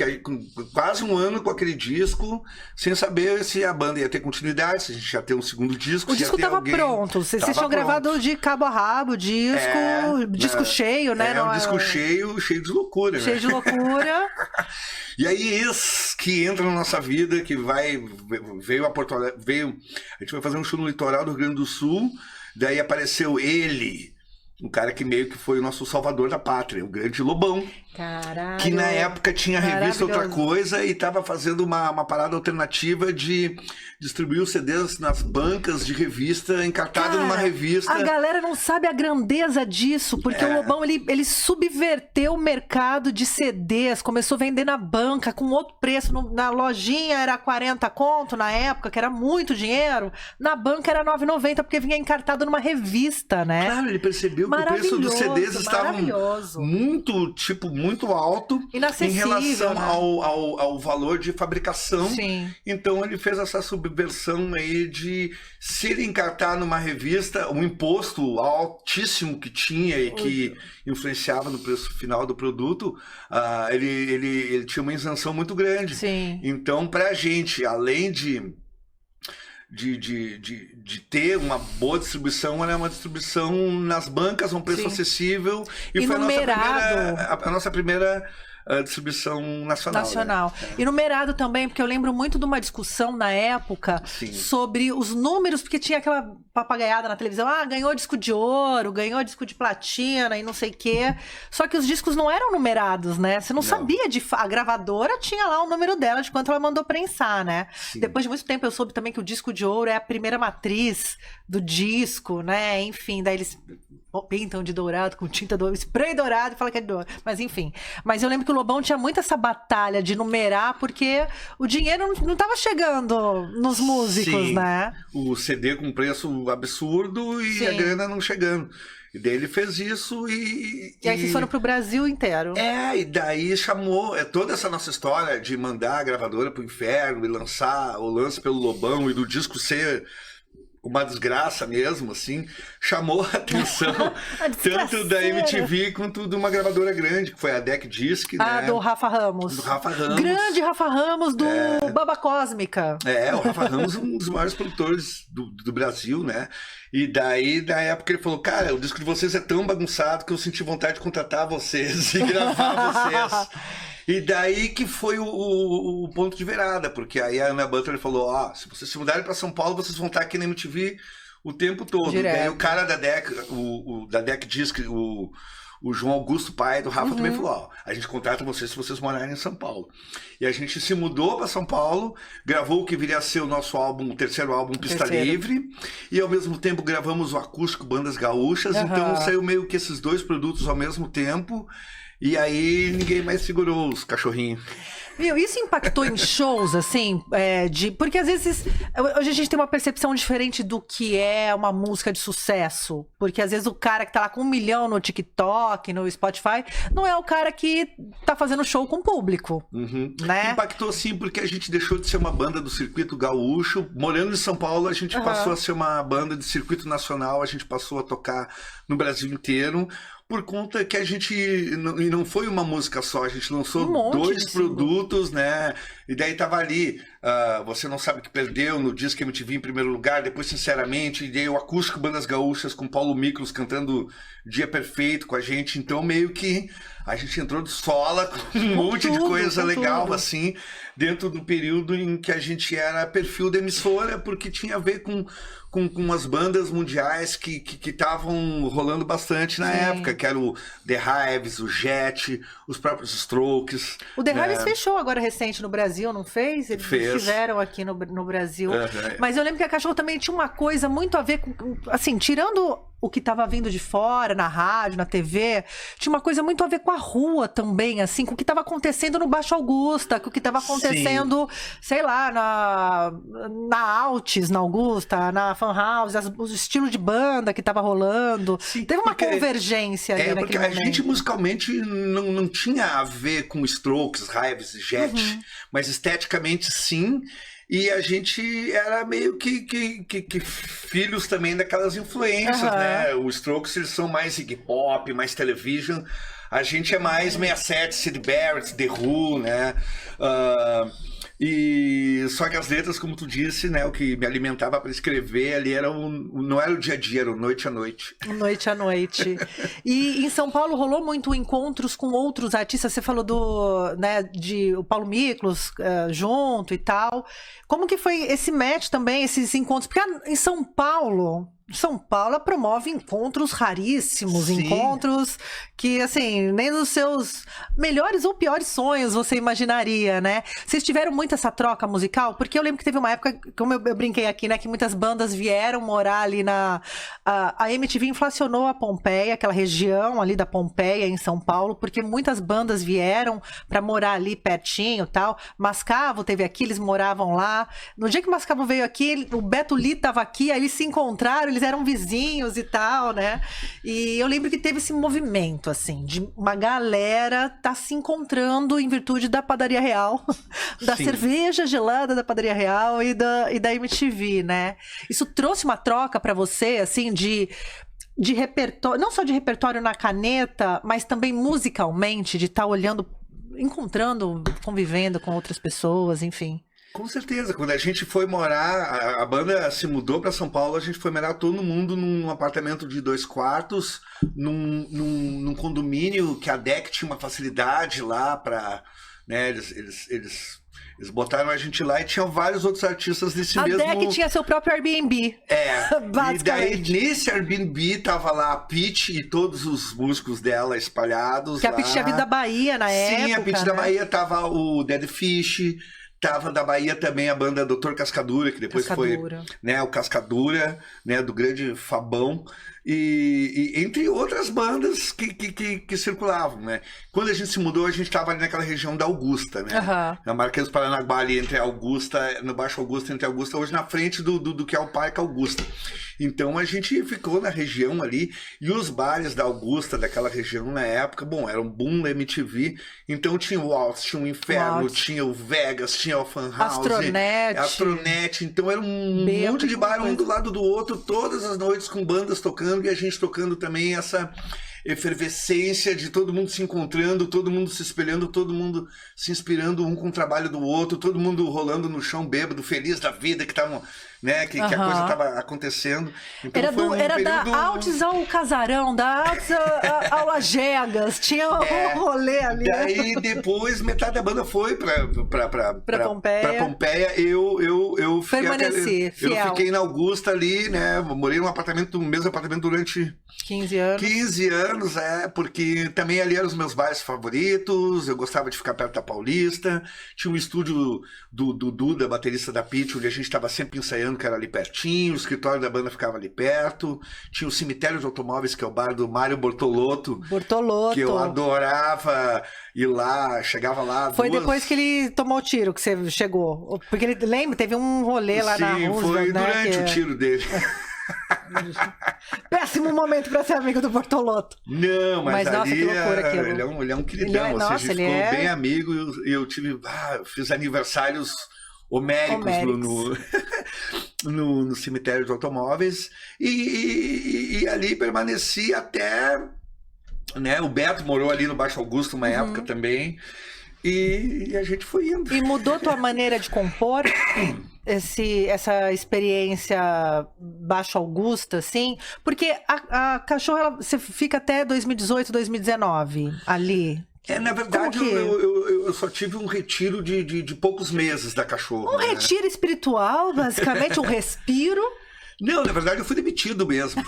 quase um ano com aquele disco, sem saber se a banda ia ter continuidade, se a gente ia ter um segundo disco. O disco estava pronto, vocês tinham gravado de cabo a rabo, disco cheio, né? Um disco cheio de loucura, cheio de loucura. E aí esse que entra na nossa vida, que veio a Porto Alegre, a gente foi fazer um show no litoral do Rio Grande do Sul, daí apareceu ele, um cara que meio que foi o nosso salvador da pátria, o grande Lobão. Caralho. Que na época tinha a revista Outra Coisa e estava fazendo uma parada alternativa de distribuir os CDs nas bancas de revista, encartado numa revista. A galera não sabe a grandeza disso, porque o Lobão, ele subverteu o mercado de CDs, começou a vender na banca com outro preço, na lojinha era 40 conto na época, que era muito dinheiro, na banca era 9,90, porque vinha encartado numa revista, né? Claro, ele percebeu que o preço dos CDs estava muito alto em relação, né, ao valor de fabricação. Sim. Então ele fez essa subversão aí de se ele encartar numa revista, um imposto altíssimo que tinha e que influenciava no preço final do produto, ele tinha uma isenção muito grande. Sim. Então, pra gente, além de ter uma boa distribuição, ela é uma distribuição nas bancas, a um preço acessível, e foi a nossa primeira distribuição nacional. Né? E numerado também, porque eu lembro muito de uma discussão na época sobre os números, porque tinha aquela papagaiada na televisão, ganhou disco de ouro, ganhou disco de platina e não sei o quê. Só que os discos não eram numerados, né? Você não sabia a gravadora tinha lá o número dela de quanto ela mandou prensar, né? Sim. Depois de muito tempo eu soube também que o disco de ouro é a primeira matriz do disco, né? Enfim, daí eles pintam de dourado com tinta dourada, spray dourado e fala que é de ouro. Mas enfim. Mas eu lembro que o Lobão tinha muito essa batalha de numerar, porque o dinheiro não estava chegando nos músicos, né? O CD com preço absurdo e a grana não chegando. E daí ele fez isso e aí vocês foram pro Brasil inteiro. E daí chamou toda essa nossa história de mandar a gravadora pro inferno e lançar o lance pelo Lobão e do disco ser uma desgraça mesmo, assim, chamou a atenção tanto da MTV quanto de uma gravadora grande, que foi a Deck Disc, né? Do Rafa Ramos. Do Rafa Ramos. Grande Rafa Ramos do Baba Cósmica. O Rafa Ramos, um dos maiores produtores do Brasil, né? E daí, na época, ele falou, cara, o disco de vocês é tão bagunçado que eu senti vontade de contratar vocês e gravar vocês. E daí que foi o ponto de virada, porque aí a Ana Butler falou, se vocês se mudarem para São Paulo, vocês vão estar aqui na MTV o tempo todo. Direto. Daí o cara da Deck, da Deck Disc, o João Augusto, pai do Rafa, também falou, a gente contrata vocês se vocês morarem em São Paulo. E a gente se mudou para São Paulo, gravou o que viria a ser o nosso álbum, o terceiro álbum, Pista Livre, e ao mesmo tempo gravamos o acústico Bandas Gaúchas, então saiu meio que esses dois produtos ao mesmo tempo, e aí ninguém mais segurou os cachorrinhos. Viu, isso impactou em shows, assim, porque às vezes hoje a gente tem uma percepção diferente do que é uma música de sucesso, porque às vezes o cara que tá lá com 1 milhão no TikTok, no Spotify, não é o cara que tá fazendo show com o público, né? Impactou sim, porque a gente deixou de ser uma banda do circuito gaúcho, morando em São Paulo a gente passou a ser uma banda de circuito nacional, a gente passou a tocar no Brasil inteiro, por conta que a gente, e não foi uma música só, a gente lançou 2 produtos, né? E daí tava ali, Você Não Sabe Que Perdeu, no Disque MTV em primeiro lugar, depois Sinceramente, e daí o acústico Bandas Gaúchas com Paulo Miklos cantando Dia Perfeito com a gente, então meio que a gente entrou de sola com um monte de coisa legal, assim, dentro do período em que a gente era perfil da emissora, porque tinha a ver com as bandas mundiais que estavam rolando bastante na época, que era o The Hives, o Jet, os próprios Strokes. O The Hives fechou agora recente no Brasil, não fez? Eles estiveram aqui no Brasil. Mas eu lembro que a Cachorro também tinha uma coisa muito a ver com, assim, tirando o que estava vindo de fora, na rádio, na TV, tinha uma coisa muito a ver com a rua também, assim, com o que estava acontecendo no Baixo Augusta, com o que estava acontecendo, sei lá, na Altis, na Augusta, na Fan House, os estilos de banda que estava rolando. Sim, teve uma convergência ali naquele momento. A gente musicalmente não tinha a ver com Strokes, Hives e Jet, mas esteticamente sim. E a gente era meio que filhos também daquelas influências, né? Os Strokes, eles são mais Iggy Pop, mais Television. A gente é mais 67, Syd Barrett, The Who, né? E só que as letras, como tu disse, né, o que me alimentava para escrever ali não era o dia a dia, era o noite a noite. Noite a noite. E em São Paulo rolou muito encontros com outros artistas. Você falou de o Paulo Miklos junto e tal. Como que foi esse match também, esses encontros? Porque em São Paulo promove encontros raríssimos, encontros que, assim, nem nos seus melhores ou piores sonhos você imaginaria, né? Vocês tiveram muito essa troca musical? Porque eu lembro que teve uma época, como eu brinquei aqui, né, que muitas bandas vieram morar ali a MTV inflacionou a Pompeia, aquela região ali da Pompeia, em São Paulo, porque muitas bandas vieram para morar ali pertinho e tal. Mascavo teve aqui, eles moravam lá. No dia que o Mascavo veio aqui, o Beto Lee tava aqui, aí eles se encontraram, eles eram vizinhos e tal, né? E eu lembro que teve esse movimento, assim, de uma galera tá se encontrando em virtude da Padaria Real, da cerveja gelada da Padaria Real e da MTV, né? Isso trouxe uma troca pra você, assim, de repertório, não só de repertório na caneta, mas também musicalmente, de estar olhando, encontrando, convivendo com outras pessoas, enfim. Com certeza, quando a gente foi morar, a banda se mudou para São Paulo, a gente foi morar todo mundo num apartamento de 2 quartos, num condomínio que a DEC tinha uma facilidade lá para, né, eles botaram a gente lá e tinham vários outros artistas desse mesmo... A DEC tinha seu próprio Airbnb. E daí nesse Airbnb tava lá a Pitty e todos os músicos dela espalhados. Que a Pitty tinha vindo da Bahia na época. Sim, a Pitty da Bahia, tava o Dead Fish... Tava da Bahia também a banda Dr. Cascadura, que depois foi, né, o Cascadura, né, do grande Fabão, e entre outras bandas que circulavam, né. Quando a gente se mudou, a gente tava ali naquela região da Augusta, né, na Marquês do Paranaguá, ali entre a Augusta, no Baixo Augusta, entre a Augusta, hoje na frente do que é o Parque Augusta. Então a gente ficou na região ali, e os bares da Augusta, daquela região na época, bom, era um boom da MTV, então tinha o Waltz, tinha o Inferno, tinha o Vegas, tinha assim, ó, Fan House, Astronet. Então era um monte de bar, um do lado do outro, todas as noites com bandas tocando e a gente tocando também essa efervescência de todo mundo se encontrando, todo mundo se espelhando, todo mundo se inspirando um com o trabalho do outro, todo mundo rolando no chão bêbado, feliz da vida, que estavam, né, que a coisa estava acontecendo. Então era da Altes ao Casarão, da Altes ao Lajegas, tinha um rolê ali. Daí depois metade da banda foi pra Pompeia. Eu permaneci fiel. Eu fiquei na Augusta ali, né, morei no mesmo apartamento durante 15 anos. 15 anos, porque também ali eram os meus bares favoritos, eu gostava de ficar perto da Paulista, tinha um estúdio do Duda, baterista da Pitch, onde a gente estava sempre ensaiando, que era ali pertinho, o escritório da banda ficava ali perto, tinha o Cemitério de Automóveis, que é o bar do Mário Bortolotto, que eu adorava ir lá, chegava lá... Foi depois que ele tomou tiro que você chegou, porque ele, lembra, teve um rolê lá na Roosevelt, foi durante o tiro dele. Péssimo momento pra ser amigo do Bortolotto. Não, mas ali nossa, que loucura aquilo. Ele é um queridão, a gente ficou bem amigo e eu tive, eu fiz aniversários homéricos no Cemitério de Automóveis e ali permaneci até, né, o Beto morou ali no Baixo Augusto uma época também e a gente foi indo. E mudou tua maneira de compor? Essa experiência Baixo Augusta, assim? Porque a Cachorro, você fica até 2018, 2019 ali. Na verdade, eu só tive um retiro de poucos meses da Cachorro. Retiro espiritual, basicamente, um respiro. Não, na verdade eu fui demitido mesmo.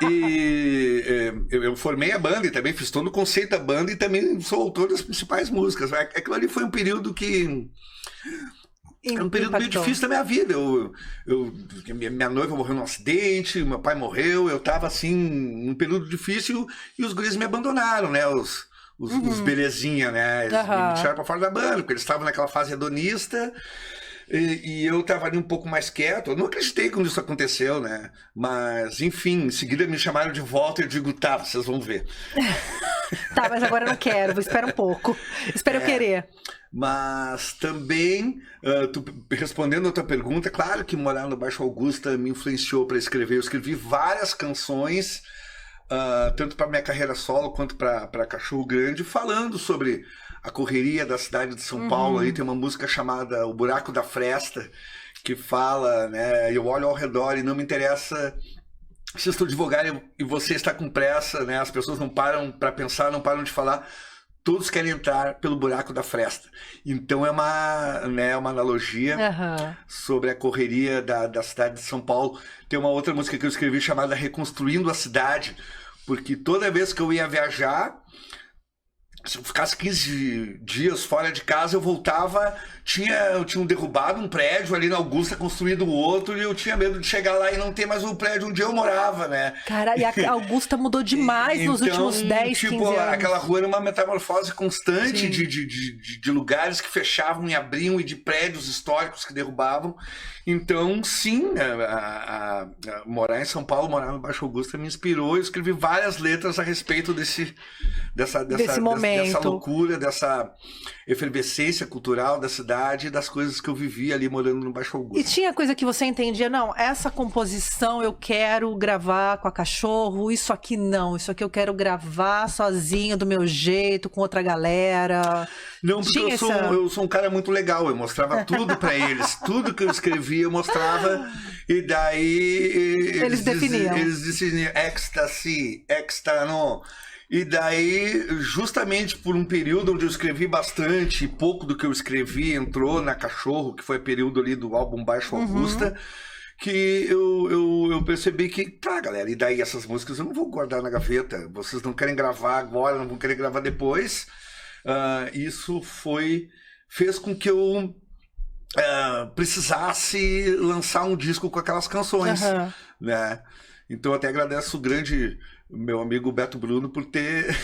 E eu formei a banda e também fiz todo o conceito da banda e também sou autor das principais músicas. Aquilo ali foi um período que... Era um período meio difícil da minha vida. Minha noiva morreu num acidente, meu pai morreu, eu tava assim, num período difícil e os guris me abandonaram, né? Os belezinha, né? Eles me tiraram pra fora da banda, porque eles estavam naquela fase hedonista. E eu tava ali um pouco mais quieto. Eu não acreditei quando isso aconteceu, né? Mas, enfim, em seguida me chamaram de volta e eu digo, tá, vocês vão ver. Tá, mas agora eu não quero, espera um pouco. Espera eu querer. Mas também, respondendo a tua pergunta, claro que morar no Baixo Augusta me influenciou para escrever. Eu escrevi várias canções, tanto para minha carreira solo quanto para Cachorro Grande, falando sobre a correria da cidade de São Paulo. Aí tem uma música chamada O Buraco da Fresta, que fala, né, eu olho ao redor e não me interessa se eu estou devagar e você está com pressa, né, as pessoas não param para pensar, não param de falar, todos querem entrar pelo buraco da fresta. Então é uma analogia sobre a correria da cidade de São Paulo. Tem uma outra música que eu escrevi chamada Reconstruindo a Cidade, porque toda vez que eu ia viajar, se eu ficasse 15 dias fora de casa, eu voltava, tinham derrubado um prédio ali na Augusta, construído outro, e eu tinha medo de chegar lá e não ter mais o prédio onde eu morava, né? Cara, e a Augusta mudou demais nos últimos 10, 15 anos. Aquela rua era uma metamorfose constante de lugares que fechavam e abriam e de prédios históricos que derrubavam. Então, sim, morar em São Paulo, morar no Baixo Augusta me inspirou. Eu escrevi várias letras a respeito desse momento. Dessa loucura, dessa efervescência cultural da cidade e das coisas que eu vivi ali morando no Baixo Augusta. E tinha coisa que você entendia, não, essa composição eu quero gravar com a Cachorro, isso aqui não, isso aqui eu quero gravar sozinho, do meu jeito, com outra galera. Não, porque eu sou um cara muito legal, eu mostrava tudo pra eles, tudo que eu escrevia eu mostrava, e daí eles definiam. Eles definiam ecstasy, extano. E daí, justamente por um período onde eu escrevi bastante, pouco do que eu escrevi entrou na Cachorro, que foi o período ali do álbum Baixo Augusta, que eu percebi que, tá, galera, e daí essas músicas eu não vou guardar na gaveta, vocês não querem gravar agora, não vão querer gravar depois. Isso fez com que eu precisasse lançar um disco com aquelas canções, né? Então eu até agradeço o grande meu amigo Beto Bruno por ter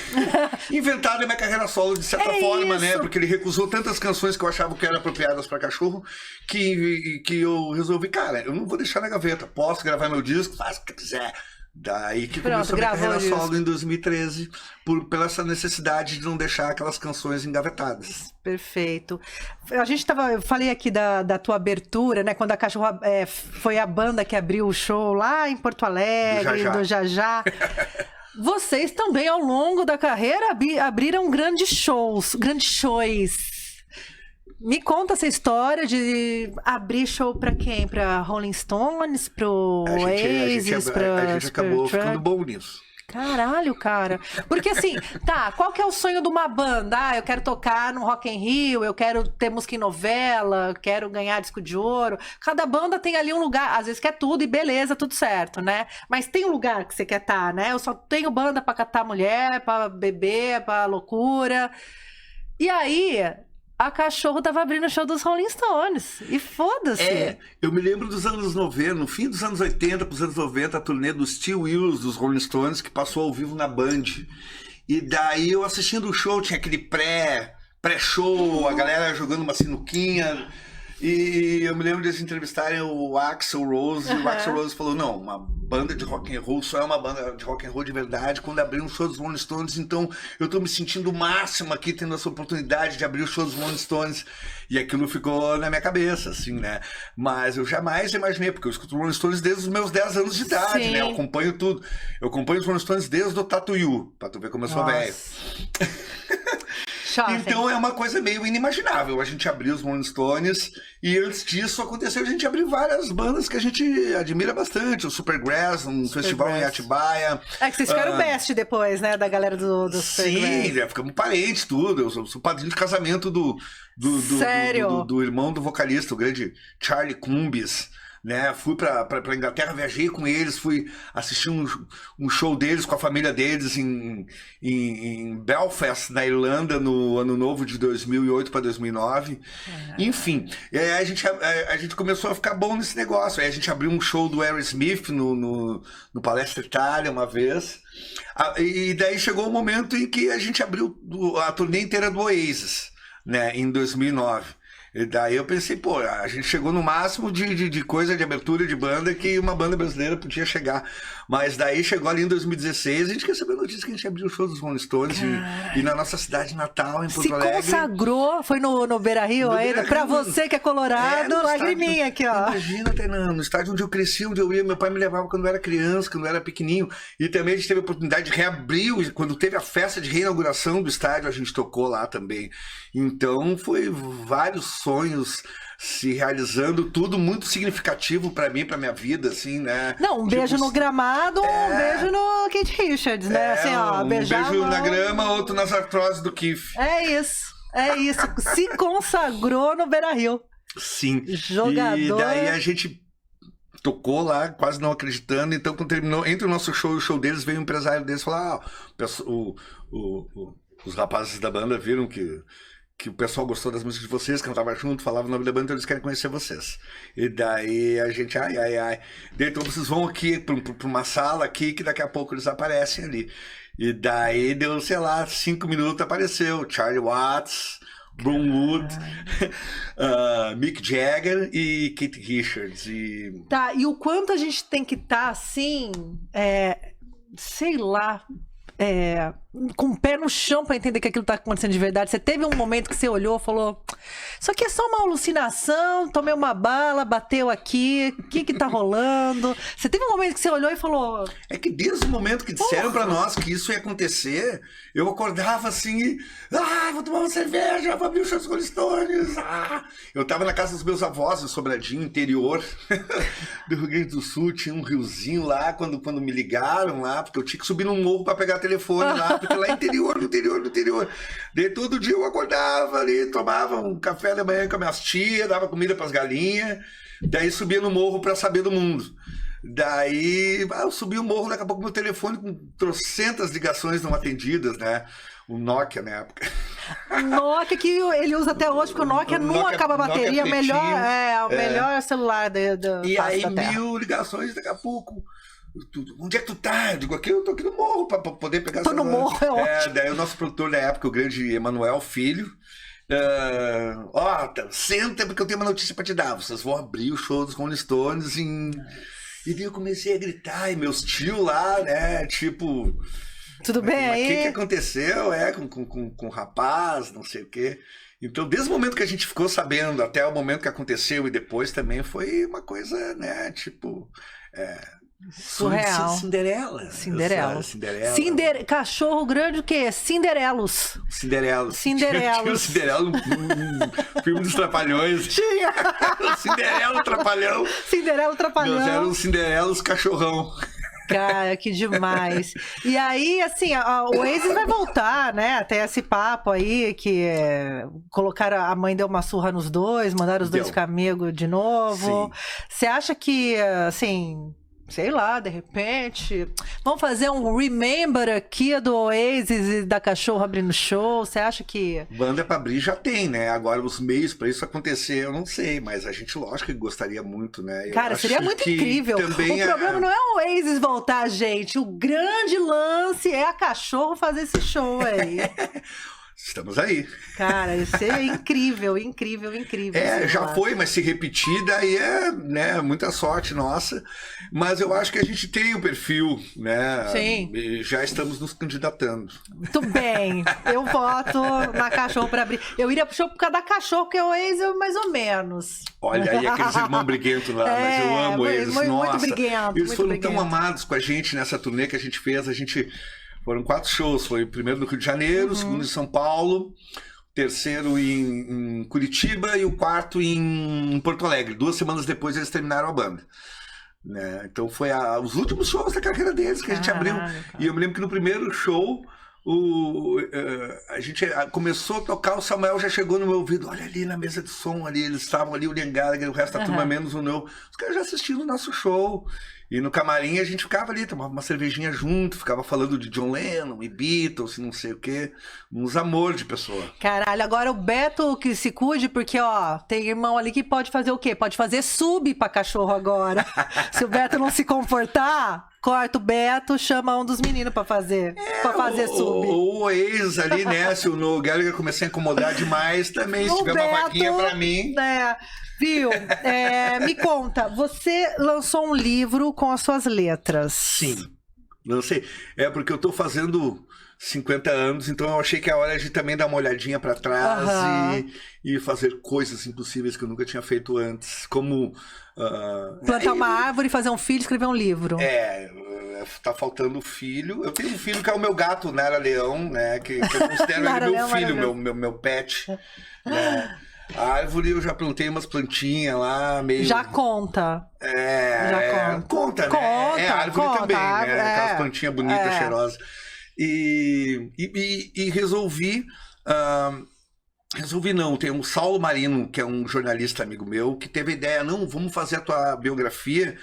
inventado a minha carreira solo de certa forma, né? Porque ele recusou tantas canções que eu achava que eram apropriadas para Cachorro, que eu resolvi, cara, eu não vou deixar na gaveta, posso gravar meu disco, faz o que quiser, Daí que começou a minha carreira solo em 2013, pela essa necessidade de não deixar aquelas canções engavetadas. Perfeito. Eu falei aqui da tua abertura, né? Quando a Cachorro foi a banda que abriu o show lá em Porto Alegre, do Jajá. Vocês também, ao longo da carreira, abriram grandes shows. Me conta essa história de abrir show pra quem? Pra Rolling Stones? Pro Oasis? A gente acabou ficando bom nisso. Caralho, cara. Porque assim, qual que é o sonho de uma banda? Eu quero tocar no Rock in Rio, eu quero ter música em novela, quero ganhar disco de ouro. Cada banda tem ali um lugar, às vezes quer tudo e beleza, tudo certo, né? Mas tem um lugar que você quer estar, né? Eu só tenho banda pra catar mulher, pra beber, pra loucura. E aí... a Cachorro tava abrindo o show dos Rolling Stones. E foda-se. Eu me lembro dos anos 90, no fim dos anos 80 pros anos 90, a turnê dos Steel Wheels, dos Rolling Stones, que passou ao vivo na Band. E daí eu assistindo o show, tinha aquele pré-show, a galera jogando uma sinuquinha. E eu me lembro de eles entrevistarem o Axl Rose, e o Axl Rose falou, não, uma banda de rock and roll só é uma banda de rock and roll de verdade quando abrir um show dos Rolling Stones, então eu tô me sentindo o máximo aqui, tendo essa oportunidade de abrir o show dos Rolling Stones, e aquilo ficou na minha cabeça, assim, né, mas eu jamais imaginei, porque eu escuto Rolling Stones desde os meus 10 anos de idade, Sim. né, eu acompanho tudo, eu acompanho os Rolling Stones desde o Tattoo You, pra tu ver como eu sou velho. Então é uma coisa meio inimaginável a gente abrir os Rolling Stones, e antes disso aconteceu a gente abrir várias bandas que a gente admira bastante, o Supergrass, um festival em Atibaia. É que vocês ficaram best depois, né, da galera do Supergrass. Sim, ficamos parentes, tudo, eu sou padrinho de casamento do irmão do vocalista, o grande Charlie Cumbis. Né, fui pra Inglaterra, viajei com eles, fui assistir um show deles com a família deles em Belfast, na Irlanda, no ano novo de 2008 para 2009. Enfim, a gente começou a ficar bom nesse negócio. Aí a gente abriu um show do Aerosmith no Palestra Itália uma vez. E daí chegou o momento em que a gente abriu a turnê inteira do Oasis, né, em 2009. E daí eu pensei, pô, a gente chegou no máximo de coisa de abertura de banda que uma banda brasileira podia chegar. Mas daí chegou ali em 2016, a gente recebeu a notícia que a gente abriu o show dos Rolling Stones e na nossa cidade natal, em Porto Alegre. Se consagrou, foi no Beira-Rio ainda? Pra você que é colorado, lagriminha aqui, ó. Imagina, Tainá, no estádio onde eu cresci, onde eu ia, meu pai me levava quando eu era criança, quando eu era pequenininho. E também a gente teve a oportunidade de reabrir, quando teve a festa de reinauguração do estádio, a gente tocou lá também. Então foi vários sonhos se realizando, tudo muito significativo pra mim, pra minha vida, assim, né? Não, um beijo no gramado, um beijo no Keith Richards, né? Assim, ó, um beijo na grama, outro nas artroses do Keith. É isso. Se consagrou no Beira-Rio. Sim. Jogador. E daí a gente tocou lá, quase não acreditando, então quando terminou, entre o nosso show e o show deles, veio um empresário deles falar, os rapazes da banda viram que o pessoal gostou das músicas de vocês, cantava junto, falava o nome da banda, então eles querem conhecer vocês. E daí a gente, Daí, então vocês vão aqui pra uma sala aqui, que daqui a pouco eles aparecem ali. E daí deu, sei lá, 5 minutos, apareceu Charlie Watts, Ron Wood, Mick Jagger e Keith Richards. Tá, e o quanto a gente tem que estar assim, sei lá... com o pé no chão pra entender que aquilo tá acontecendo de verdade. Você teve um momento que você olhou e falou, isso aqui é só uma alucinação, tomei uma bala, bateu aqui, o que tá rolando? Você teve um momento que você olhou e falou... É que desde o momento que disseram pra nós que isso ia acontecer, eu acordava assim, vou tomar uma cerveja, vou abrir o show dos Rolling Stones, Eu tava na casa dos meus avós, em Sobradinho, interior do Rio Grande do Sul, tinha um riozinho lá, quando me ligaram lá, porque eu tinha que subir num morro pra pegar telefone lá, porque lá no interior. Daí todo dia eu acordava ali, tomava um café da manhã com as minhas tias, dava comida pras galinhas, daí subia no morro pra saber do mundo. Daí eu subi o morro, daqui a pouco meu telefone com trocentas ligações não atendidas, né? O Nokia na época. O Nokia que ele usa até hoje, porque o Nokia não acaba a bateria, o melhor celular e aí 1000 ligações, daqui a pouco. Onde é que tu tá? Eu digo, eu tô aqui no morro pra poder pegar no morro, é ótimo. Daí o nosso produtor na época, o grande Emanuel Filho, senta porque eu tenho uma notícia pra te dar. Vocês vão abrir o show dos Rolling Stones em E daí eu comecei a gritar, e meus tios lá, né, tipo... Tudo bem aí? O que aconteceu, com o rapaz, não sei o quê. Então, desde o momento que a gente ficou sabendo, até o momento que aconteceu e depois também, foi uma coisa, né, tipo... surreal. Cinderela. Cachorro grande o quê? Cinderelos. Tinha o Cinderela, um filme dos Trapalhões. Tinha! Cinderela, Trapalhão. Cinderela, Trapalhão. Nós éramos Cinderelos, cachorrão. Cara, que demais. E aí, assim, o Oasis vai voltar, né? Até esse papo aí que colocaram, a mãe deu uma surra nos dois, mandaram os dois ficar amigos de novo. Você acha que, assim... sei lá, de repente, vamos fazer um remember aqui do Oasis e da Cachorro abrindo show? Você acha que... banda pra abrir já tem, né? Agora os meios pra isso acontecer, eu não sei, mas a gente, lógico que gostaria muito, né? Cara, seria muito incrível. O problema não é o Oasis voltar, gente. O grande lance é a Cachorro fazer esse show aí. Estamos aí. Cara, isso é incrível, incrível, incrível. Já foi, mas se repetir, daí né, muita sorte nossa. Mas eu acho que a gente tem o perfil, né? Sim. E já estamos nos candidatando. Muito bem. Eu voto na Cachorro para abrir. Eu iria pro show por causa da Cachorro, porque o Oasis mais ou menos. Olha aí, aqueles irmãos briguentos lá, mas eu amo eles. Nossa, muito briguento. Eles foram tão amados com a gente nessa turnê que a gente fez. Foram 4 shows, foi o primeiro no Rio de Janeiro, o segundo em São Paulo, o terceiro em Curitiba e o quarto em Porto Alegre. 2 semanas depois eles terminaram a banda. Né? Então foi os últimos shows da carreira deles que a gente abriu. E eu me lembro que no primeiro show, a gente começou a tocar, o Samuel já chegou no meu ouvido, olha ali na mesa de som, ali eles estavam ali, o Liam Gallagher, o resto da turma menos o meu. Os caras já assistindo o nosso show. E no camarim a gente ficava ali, tomava uma cervejinha junto, ficava falando de John Lennon e Beatles e não sei o quê. Uns amores de pessoa. Caralho, agora o Beto que se cuide, porque, ó, tem irmão ali que pode fazer o quê? Pode fazer sub pra Cachorro agora. Se o Beto não se comportar, corta o Beto, chama um dos meninos pra fazer sub. O ex ali, né, se o Noel Gallagher começar a incomodar demais, também, se tiver uma vaquinha pra mim... Viu? Me conta, você lançou um livro com as suas letras. Sim, lancei. Porque eu tô fazendo 50 anos, então eu achei que é hora de também dar uma olhadinha pra trás e fazer coisas impossíveis que eu nunca tinha feito antes, como... plantar uma árvore, fazer um filho, escrever um livro. Tá faltando filho. Eu tenho um filho que é o meu gato, Nara Leão, né? Que eu considero ele meu filho, meu pet. Né? A árvore eu já plantei umas plantinhas lá, meio... Já conta. Já conta, né? Conta, a árvore também, né? Aquelas plantinhas bonitas, cheirosas. E resolvi... Resolvi não, tem um Saulo Marino, que é um jornalista amigo meu, que teve a ideia, vamos fazer a tua biografia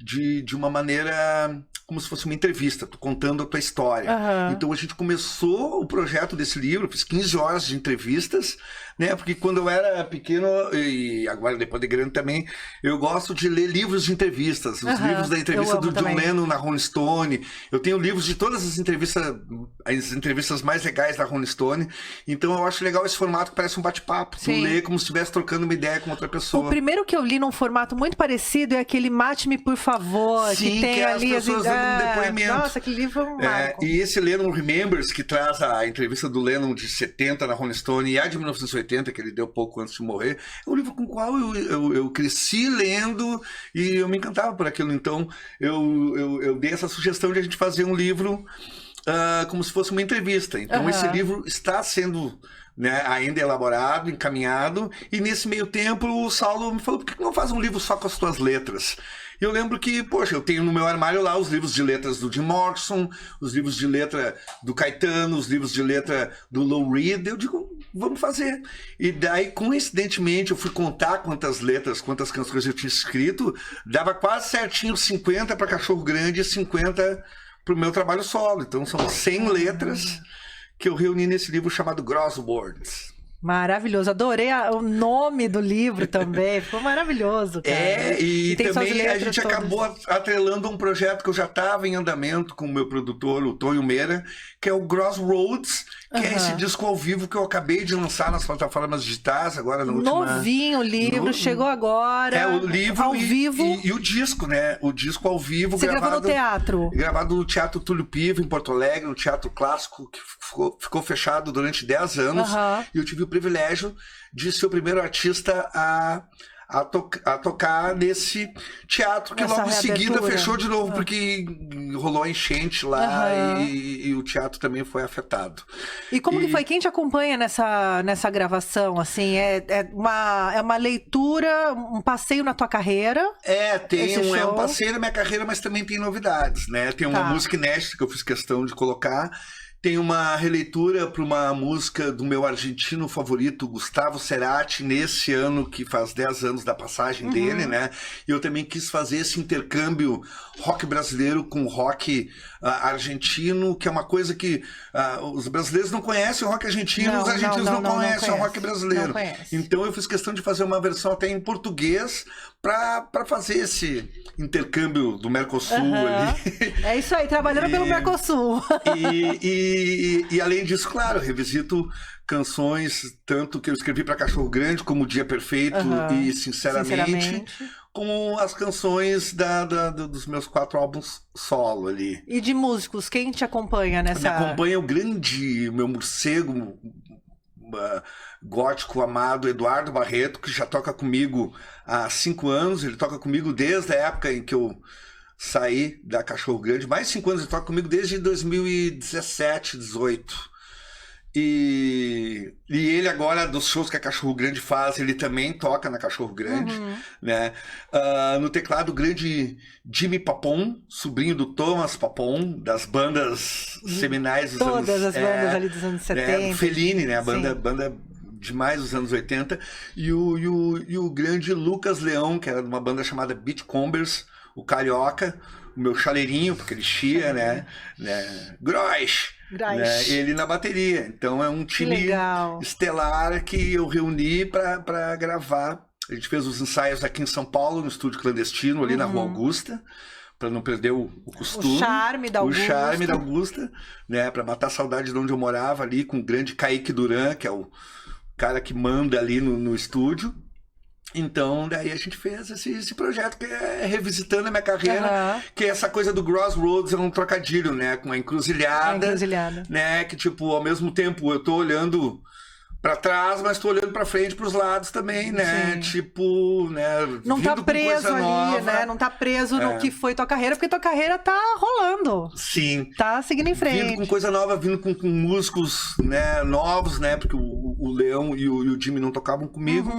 de uma maneira como se fosse uma entrevista, tô contando a tua história. Então a gente começou o projeto desse livro, fiz 15 horas de entrevistas, né? Porque quando eu era pequeno, e agora depois de grande também, eu gosto de ler livros de entrevistas, os livros da entrevista do John Lennon na Rolling Stone. Eu tenho livros de todas as entrevistas mais legais da Rolling Stone. Então eu acho legal esse formato que parece um bate-papo. Tu lê como se estivesse trocando uma ideia com outra pessoa. O primeiro que eu li num formato muito parecido é aquele Mate-me, por favor, sim, que tem que ali as pessoas dando um depoimento. Nossa, que livro marco. E esse Lennon Remembers, que traz a entrevista do Lennon de 70 na Rolling Stone e a de 1980, que ele deu pouco antes de morrer, é um livro com o qual eu cresci lendo e eu me encantava por aquilo. Então eu dei essa sugestão de a gente fazer um livro como se fosse uma entrevista. Então esse livro está sendo... né, ainda elaborado, encaminhado, e nesse meio tempo o Saulo me falou, por que não faz um livro só com as tuas letras? E eu lembro que, poxa, eu tenho no meu armário lá os livros de letras do Jim Morrison, os livros de letra do Caetano, os livros de letra do Lou Reed. Eu digo, vamos fazer. E daí, coincidentemente, eu fui contar quantas canções eu tinha escrito, dava quase certinho 50 para Cachorro Grande e 50 para o meu trabalho solo. Então são 100 letras que eu reuni nesse livro chamado Crosswords. Maravilhoso, adorei o nome do livro também, ficou maravilhoso, cara. E também a gente acabou atrelando um projeto que eu já estava em andamento com o meu produtor, o Tonho Meira, que é o Crossroads, que é esse disco ao vivo que eu acabei de lançar nas plataformas digitais, agora no último... Novinho o livro, chegou agora. O livro ao vivo. E o disco, né? O disco ao vivo. Você gravou no teatro? Gravado no Teatro Túlio Piva, em Porto Alegre, no Teatro Clássico, que ficou fechado durante 10 anos. E eu tive o privilégio de ser o primeiro artista a tocar nesse teatro, que logo em seguida fechou de novo, porque rolou a enchente lá e o teatro também foi afetado. E como que foi? Quem te acompanha nessa gravação? Assim, é uma leitura, um passeio na tua carreira? É um passeio na minha carreira, mas também tem novidades, né? Tem uma música inédita que eu fiz questão de colocar. Tem uma releitura para uma música do meu argentino favorito, Gustavo Cerati, nesse ano que faz 10 anos da passagem dele, né? E eu também quis fazer esse intercâmbio rock brasileiro com rock argentino, que é uma coisa que os brasileiros não conhecem o rock argentino, os argentinos não conhecem o rock brasileiro. Então eu fiz questão de fazer uma versão até em português para fazer esse intercâmbio do Mercosul ali. É isso aí, trabalhando pelo Mercosul. E além disso, claro, revisito canções, tanto que eu escrevi para Cachorro Grande, como Dia Perfeito e Sinceramente, como as canções dos meus 4 álbuns solo ali. E de músicos, quem te acompanha nessa... Me acompanha o meu morcego gótico amado Eduardo Barreto, que já toca comigo há 5 anos. Ele toca comigo desde a época em que eu saí da Cachorro Grande. Mais 5 anos, ele toca comigo desde 2017, 18. E ele agora, dos shows que a Cachorro Grande faz, ele também toca na Cachorro Grande, né? No teclado, o grande Jimmy Papon, sobrinho do Thomas Papon, das bandas seminais dos Todas as bandas ali dos anos 70. Fellini, né? A banda demais dos anos 80. E o grande Lucas Leão, que era de uma banda chamada Beachcombers, o carioca, o meu chaleirinho, porque ele chia, né? Grosh! Né? Ele na bateria. Então é um time estelar que eu reuni para gravar. A gente fez os ensaios aqui em São Paulo, no estúdio clandestino, ali na Rua Augusta, para não perder o costume. O charme da Augusta, né? Para matar a saudade de onde eu morava ali, com o grande Kaique Duran, que é o cara que manda ali no estúdio. Então, daí a gente fez esse projeto que é revisitando a minha carreira, que é essa coisa do Crossroads, é um trocadilho, né? Com a encruzilhada, né? Que, tipo, ao mesmo tempo eu tô olhando pra trás, mas tô olhando pra frente, pros lados também, né? Tipo, né? Não tá preso ali, né? Não tá preso no que foi tua carreira, porque tua carreira tá rolando. Sim. Tá seguindo em frente. Vindo com coisa nova, vindo com músicos, né, novos, né? Porque o Leão e o Jimmy não tocavam comigo.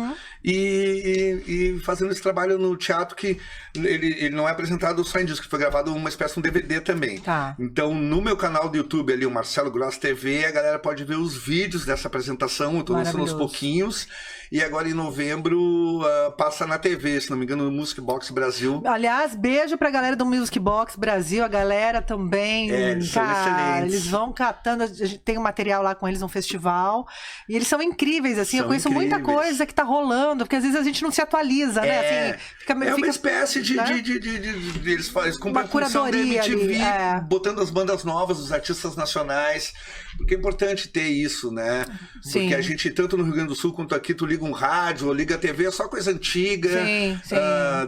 E fazendo esse trabalho no teatro que ele não é apresentado só em disco, que foi gravado uma espécie de um DVD também. Então, no meu canal do YouTube ali, o Marcelo Gross TV, a galera pode ver os vídeos dessa apresentação. Eu tô lançando aos pouquinhos. E agora em novembro passa na TV, se não me engano, no Music Box Brasil. Aliás, beijo pra galera do Music Box Brasil, a galera também. Cara, eles vão catando, a gente tem um material lá com eles no festival. E eles são incríveis, assim. Eu conheço muita coisa que tá rolando, porque às vezes a gente não se atualiza, né? Assim, fica uma espécie de eles cumprem a função da MTV, botando as bandas novas, os artistas nacionais. Porque é importante ter isso, né? Porque a gente, tanto no Rio Grande do Sul quanto aqui, tu liga um rádio ou liga a TV, é só coisa antiga.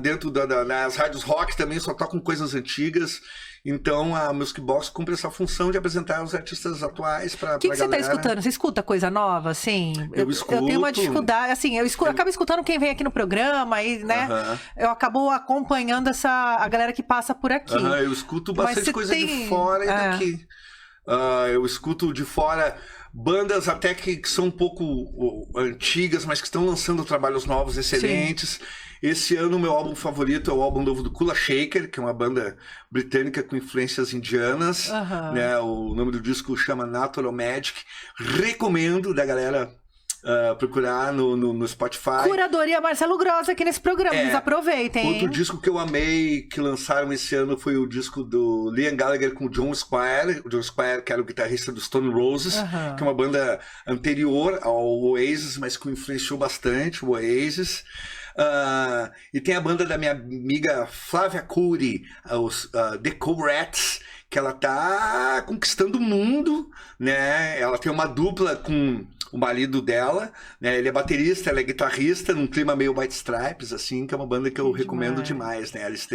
Dentro das rádios rock também só tocam coisas antigas. Então a Music Box cumpre essa função de apresentar os artistas atuais para a galera. O que você tá escutando? Você escuta coisa nova, assim? Eu escuto. Eu tenho uma dificuldade, assim, eu acabo escutando quem vem aqui no programa, e, né? Eu acabo acompanhando a galera que passa por aqui. Eu escuto bastante coisa de fora e daqui. Eu escuto de fora bandas até que são um pouco antigas, mas que estão lançando trabalhos novos excelentes. Esse ano o meu álbum favorito é o álbum novo do Kula Shaker, que é uma banda britânica com influências indianas. Né? O nome do disco chama Natural Magic. Recomendo da galera procurar no Spotify. Curadoria Marcelo Gross aqui nesse programa, eles aproveitem. Outro disco que eu amei, que lançaram esse ano, foi o disco do Liam Gallagher com o John Squire. O John Squire, que era o guitarrista do Stone Roses, que é uma banda anterior ao Oasis, mas que influenciou bastante o Oasis. E tem a banda da minha amiga Flávia Cury, os The Cobrats, que ela tá conquistando o mundo, né? Ela tem uma dupla com o marido dela, né? Ele é baterista, ela é guitarrista, num clima meio White Stripes, assim, que é uma banda que eu recomendo demais, né? Eles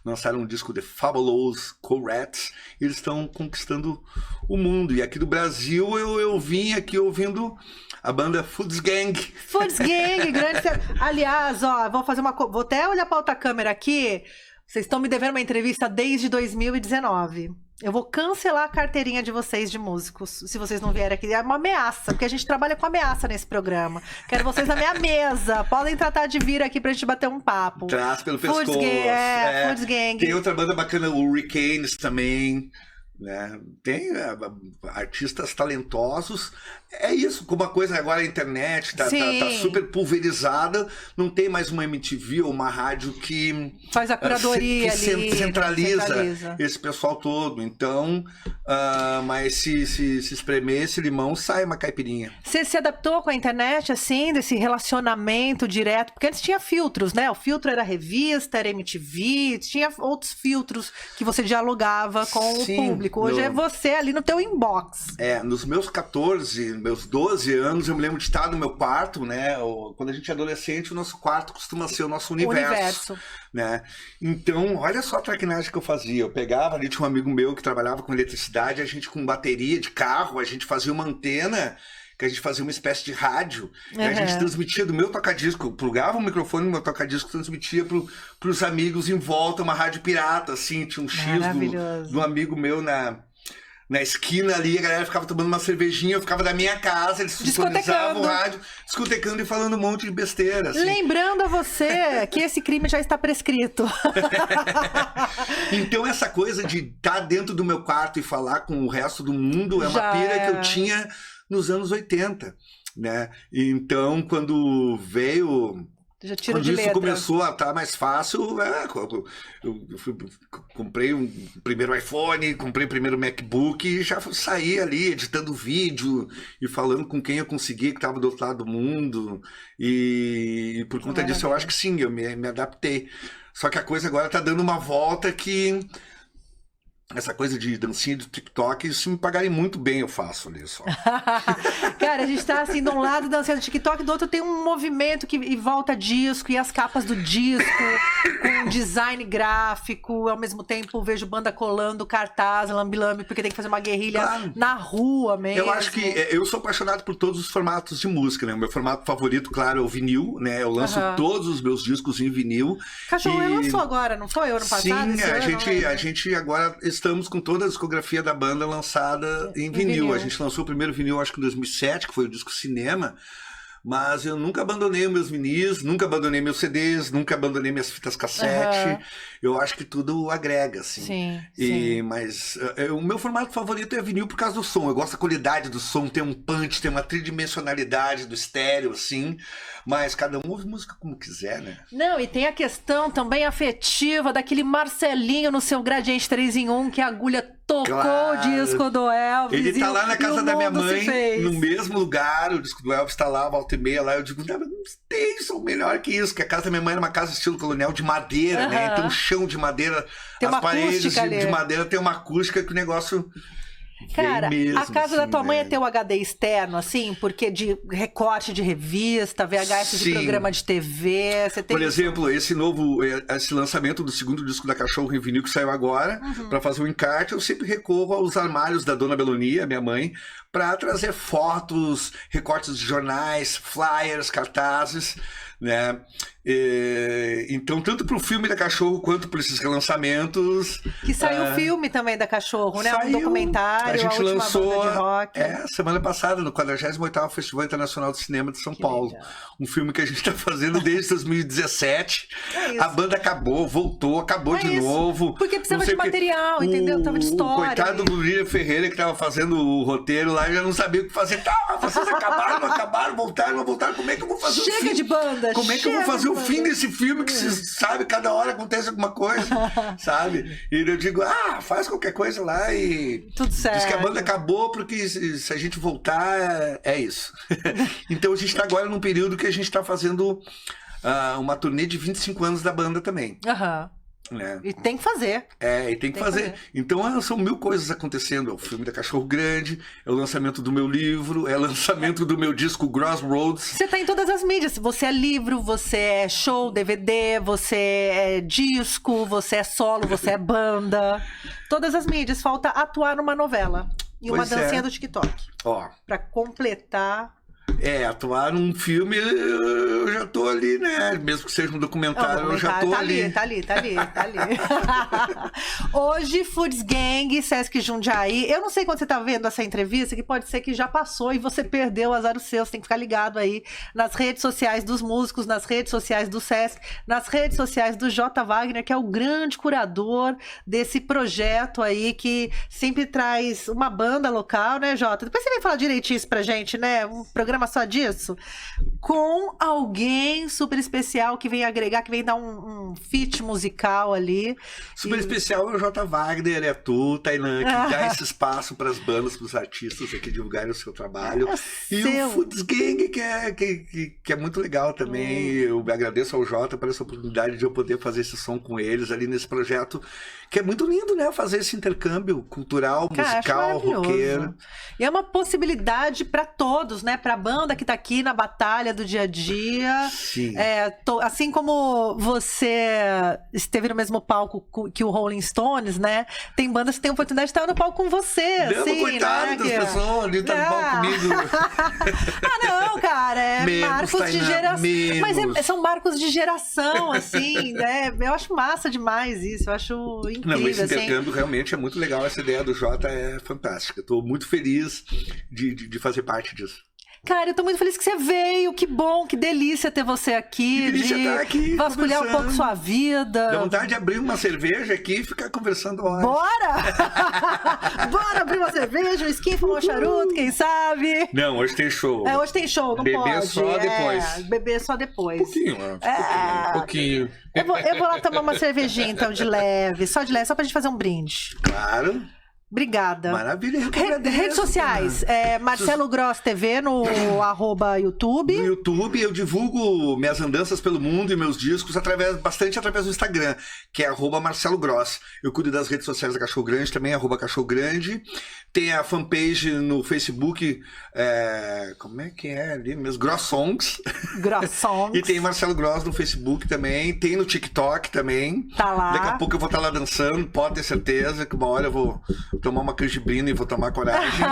lançaram um disco The Fabulous Corettes, e eles estão conquistando o mundo. E aqui do Brasil eu vim aqui ouvindo a banda Foods Gang. Foods Gang, grande... Aliás, ó, vou até olhar para outra câmera aqui. Vocês estão me devendo uma entrevista desde 2019. Eu vou cancelar a carteirinha de vocês de músicos, se vocês não vierem aqui. É uma ameaça, porque a gente trabalha com ameaça nesse programa. Quero vocês na minha mesa. Podem tratar de vir aqui pra gente bater um papo. Traz pelo pescoço. Foods Gang. Tem outra banda bacana, o Hurricanes também. Né? Tem artistas talentosos. É isso, como a coisa agora a internet tá super pulverizada, não tem mais uma MTV ou uma rádio que faz a curadoria ali, centraliza esse pessoal todo. Então, mas se espremer esse limão, sai uma caipirinha. Você se adaptou com a internet, assim, desse relacionamento direto? Porque antes tinha filtros, né? O filtro era revista, era MTV, tinha outros filtros que você dialogava com o público. Hoje é você ali no teu inbox. Nos meus 14, meus 12 anos, eu me lembro de estar no meu quarto, né? Quando a gente é adolescente, o nosso quarto costuma ser o nosso universo. Né? Então, olha só a traquinagem que eu fazia. Eu pegava ali, tinha um amigo meu que trabalhava com eletricidade, a gente com bateria de carro, a gente fazia uma antena, que a gente fazia uma espécie de rádio, e a gente transmitia do meu tocadisco, eu plugava o microfone no meu tocadisco, transmitia pros amigos em volta, uma rádio pirata, assim, tinha um X do amigo meu na esquina ali, a galera ficava tomando uma cervejinha, eu ficava da minha casa, eles sintonizavam o rádio, discotecando e falando um monte de besteira. Assim. Lembrando a você que esse crime já está prescrito. Então essa coisa de estar dentro do meu quarto e falar com o resto do mundo é uma pira que eu tinha nos anos 80, né? Então, quando veio... Quando isso começou a estar mais fácil, eu comprei um primeiro iPhone, comprei o primeiro MacBook e já saí ali editando vídeo e falando com quem eu conseguia que estava do outro lado do mundo. E por conta disso eu acho que sim, eu me adaptei. Só que a coisa agora está dando uma volta que... Essa coisa de dancinha do TikTok, se me pagarem muito bem, eu faço ali só. Cara, a gente tá assim, de um lado dançando TikTok, do outro tem um movimento e volta disco, e as capas do disco, com design gráfico, ao mesmo tempo vejo banda colando cartaz, lambi-lambi, porque tem que fazer uma guerrilha na rua mesmo. Eu acho que eu sou apaixonado por todos os formatos de música, né? O meu formato favorito, claro, é o vinil, né? Eu lanço todos os meus discos em vinil. Cachorro lançou agora, não foi? Ano passado? Sim, a gente agora... Estamos com toda a discografia da banda lançada em vinil. A gente lançou o primeiro vinil, acho que em 2007, que foi o disco Cinema. Mas eu nunca abandonei os meus vinis, nunca abandonei meus CDs, nunca abandonei minhas fitas cassete. Eu acho que tudo agrega, assim. Sim. Mas o meu formato favorito é vinil por causa do som. Eu gosto da qualidade do som, tem um punch, tem uma tridimensionalidade do estéreo, assim. Mas cada um ouve música como quiser, né? Não, e tem a questão também afetiva daquele Marcelinho no seu Gradiente 3 em 1, que a agulha tocou o disco do Elvis. Ele tá lá na casa da minha mãe, no mesmo lugar, o disco do Elvis tá lá, volta e meia lá, eu digo, não tem som melhor que isso, que a casa da minha mãe era uma casa estilo colonial de madeira, né? Então o chão de madeira, tem as paredes de madeira tem uma acústica que o negócio... Cara, mesmo, a casa da tua mãe é teu HD externo, assim? Porque de recorte de revista, VHS de programa de TV, você tem... Por exemplo, esse lançamento do segundo disco da Cachorro em vinil que saiu agora, para fazer o encarte, eu sempre recorro aos armários da Dona Belonia, minha mãe, para trazer fotos, recortes de jornais, flyers, cartazes, né? Então, tanto pro filme da Cachorro quanto por esses relançamentos. Que saiu o filme também da Cachorro, né? Um documentário, a gente lançou banda de rock. semana passada, no 48º Festival Internacional de Cinema de São Paulo. Legal. Um filme que a gente tá fazendo desde 2017. A banda acabou, voltou, acabou de novo. Porque precisava de material, entendeu? Tava de história. O coitado do Lívia Ferreira, que tava fazendo o roteiro lá, já não sabia o que fazer. Vocês acabaram, não acabaram, voltaram. Como é que eu vou fazer o fim? Chega de banda, como é que eu vou fazer o fim desse filme que você sabe, cada hora acontece alguma coisa, sabe? E eu digo, faz qualquer coisa lá e... Tudo certo. Diz que a banda acabou porque se a gente voltar, é isso. Então a gente tá agora num período que a gente tá fazendo uma turnê de 25 anos da banda também. E tem que fazer. E tem que fazer. Então são 1000 coisas acontecendo. É o filme da Cachorro Grande, é o lançamento do meu livro, é o lançamento do meu disco Crossroads. Você tá em todas as mídias. Você é livro, você é show, DVD, você é disco, você é solo, você é banda. Todas as mídias. Falta atuar numa novela. E uma dancinha do TikTok. Pra completar... atuar num filme, eu já tô ali, né? Mesmo que seja um documentário, eu já tô ali. Tá ali. Hoje, Foods Gang, Sesc Jundiaí. Eu não sei quando você tá vendo essa entrevista, que pode ser que já passou e você perdeu, azar o seu. Você tem que ficar ligado aí nas redes sociais dos músicos, nas redes sociais do Sesc, nas redes sociais do J. Wagner, que é o grande curador desse projeto aí, que sempre traz uma banda local, né, Jota? Depois você vem falar direitinho isso pra gente, né? Um programa só disso, com alguém super especial que vem agregar, que vem dar um feat musical ali. Super especial é o J. Wagner, é tu, Tainã, que dá esse espaço para as bandas, para os artistas aqui divulgarem o seu trabalho. O Foods Gang, que é muito legal também. Eu agradeço ao Jota por essa oportunidade de eu poder fazer esse som com eles ali nesse projeto, que é muito lindo, né? Fazer esse intercâmbio cultural, musical, roqueiro. E é uma possibilidade para todos, né? Para banda que tá aqui na batalha do dia a dia. Sim. Assim como você esteve no mesmo palco que o Rolling Stones, né? Tem bandas que têm a oportunidade de estar no palco com você. Não, assim, coitado né? das pessoas ali, tá no palco comigo. Não, cara, marcos de geração. Mas são marcos de geração, assim, né? Eu acho massa demais isso, eu acho incrível. Não, esse intercâmbio realmente é muito legal, essa ideia do Jota é fantástica. Tô muito feliz de fazer parte disso. Cara, eu tô muito feliz que você veio, que bom, que delícia ter você aqui. Que delícia estar aqui, vasculhar um pouco sua vida. Dá vontade de abrir uma cerveja aqui e ficar conversando horas. Bora! Bora abrir uma cerveja, um skin, fumar um charuto, quem sabe? Não, hoje tem show. Hoje tem show, não pode. Beber só depois. Beber só depois. Um pouquinho. Eu vou lá tomar uma cervejinha, então, de leve, só pra gente fazer um brinde. Claro. Obrigada. Maravilha. Redes sociais. Marcelo Gross TV no @YouTube. No YouTube eu divulgo minhas andanças pelo mundo e meus discos bastante através do Instagram, que é @Marcelo Gross. Eu cuido das redes sociais da Cachorro Grande também, @Cachorro Grande. Tem a fanpage no Facebook, como é que é ali mesmo? Gross Songs. Gross Songs. E tem Marcelo Gross no Facebook também. Tem no TikTok também. Tá lá. Daqui a pouco eu vou estar lá dançando, pode ter certeza que uma hora eu vou tomar uma canjibrina e vou tomar coragem.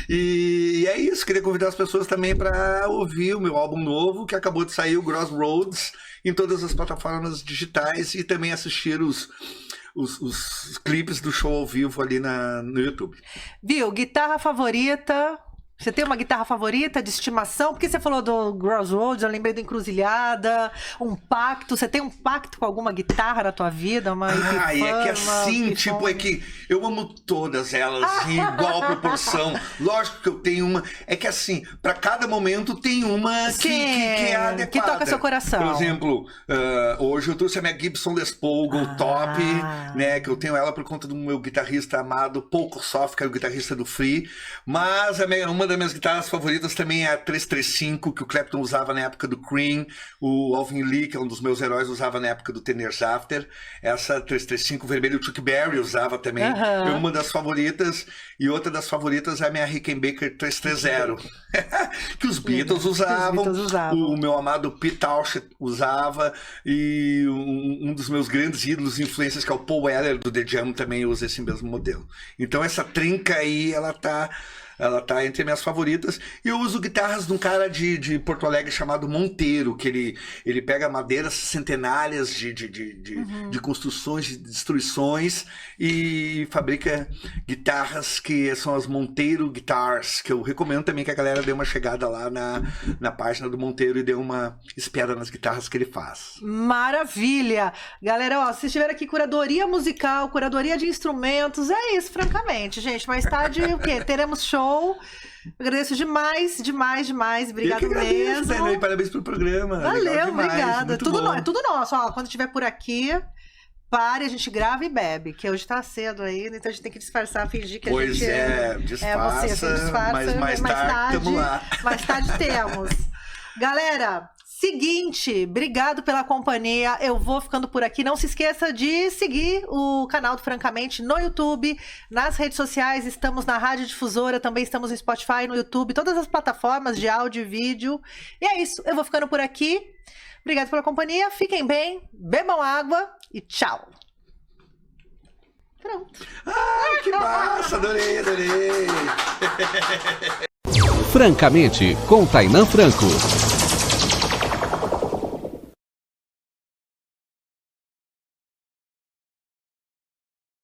E é isso, queria convidar as pessoas também para ouvir o meu álbum novo, que acabou de sair, o Crossroads, em todas as plataformas digitais, e também assistir os clipes do show ao vivo ali no YouTube. Viu? Guitarra favorita? Você tem uma guitarra favorita de estimação? Porque você falou do Crossroads, eu lembrei do Encruzilhada, um pacto. Você tem um pacto com alguma guitarra na tua vida? É que assim, é que eu amo todas elas em igual proporção. Lógico que eu tenho uma. É que assim, para cada momento tem uma que é adequada. Que toca seu coração. Por exemplo, hoje eu trouxe a minha Gibson Les Paul Gold Top, né? Que eu tenho ela por conta do meu guitarrista amado Paul Kossoff, que era o guitarrista do Free. Mas uma das minhas guitarras favoritas também é a 335, que o Clapton usava na época do Cream. O Alvin Lee, que é um dos meus heróis, usava na época do Ten Years After. Essa 335 vermelha, o Chuck Berry usava também. É uma das favoritas. E outra das favoritas é a minha Rickenbacker 330, que os Beatles usavam. O meu amado Pete Townshend usava. E um dos meus grandes ídolos e influências, que é o Paul Weller, do The Jam, também usa esse mesmo modelo. Então essa trinca aí, ela tá entre minhas favoritas. E eu uso guitarras de um cara de Porto Alegre chamado Monteiro, que ele pega madeiras centenárias de construções, de destruições, e fabrica guitarras que são as Monteiro Guitars, que eu recomendo também que a galera dê uma chegada lá na página do Monteiro e dê uma espiada nas guitarras que ele faz. Maravilha! Galera, se estiver aqui curadoria musical, curadoria de instrumentos, é isso, francamente, gente. Mais tarde, o quê? Teremos show. Agradeço demais. Obrigado mesmo. Né? E parabéns pelo programa. Valeu, obrigada. É tudo nosso. Ó, quando estiver por aqui, pare, a gente grava e bebe, que hoje tá cedo ainda, então a gente tem que disfarçar, fingir que a gente disfarça, você. Disfarça, mas mais tarde tamo lá. Mais tarde temos. Galera, Seguinte, obrigado pela companhia, eu vou ficando por aqui. Não se esqueça de seguir o canal do Francamente no YouTube, nas redes sociais, estamos na Rádio Difusora, também estamos no Spotify, no YouTube, todas as plataformas de áudio e vídeo. E é isso, eu vou ficando por aqui. Obrigado pela companhia, fiquem bem, bebam água e tchau. Pronto. Ah, que massa, adorei. Francamente, com Tainã Franco.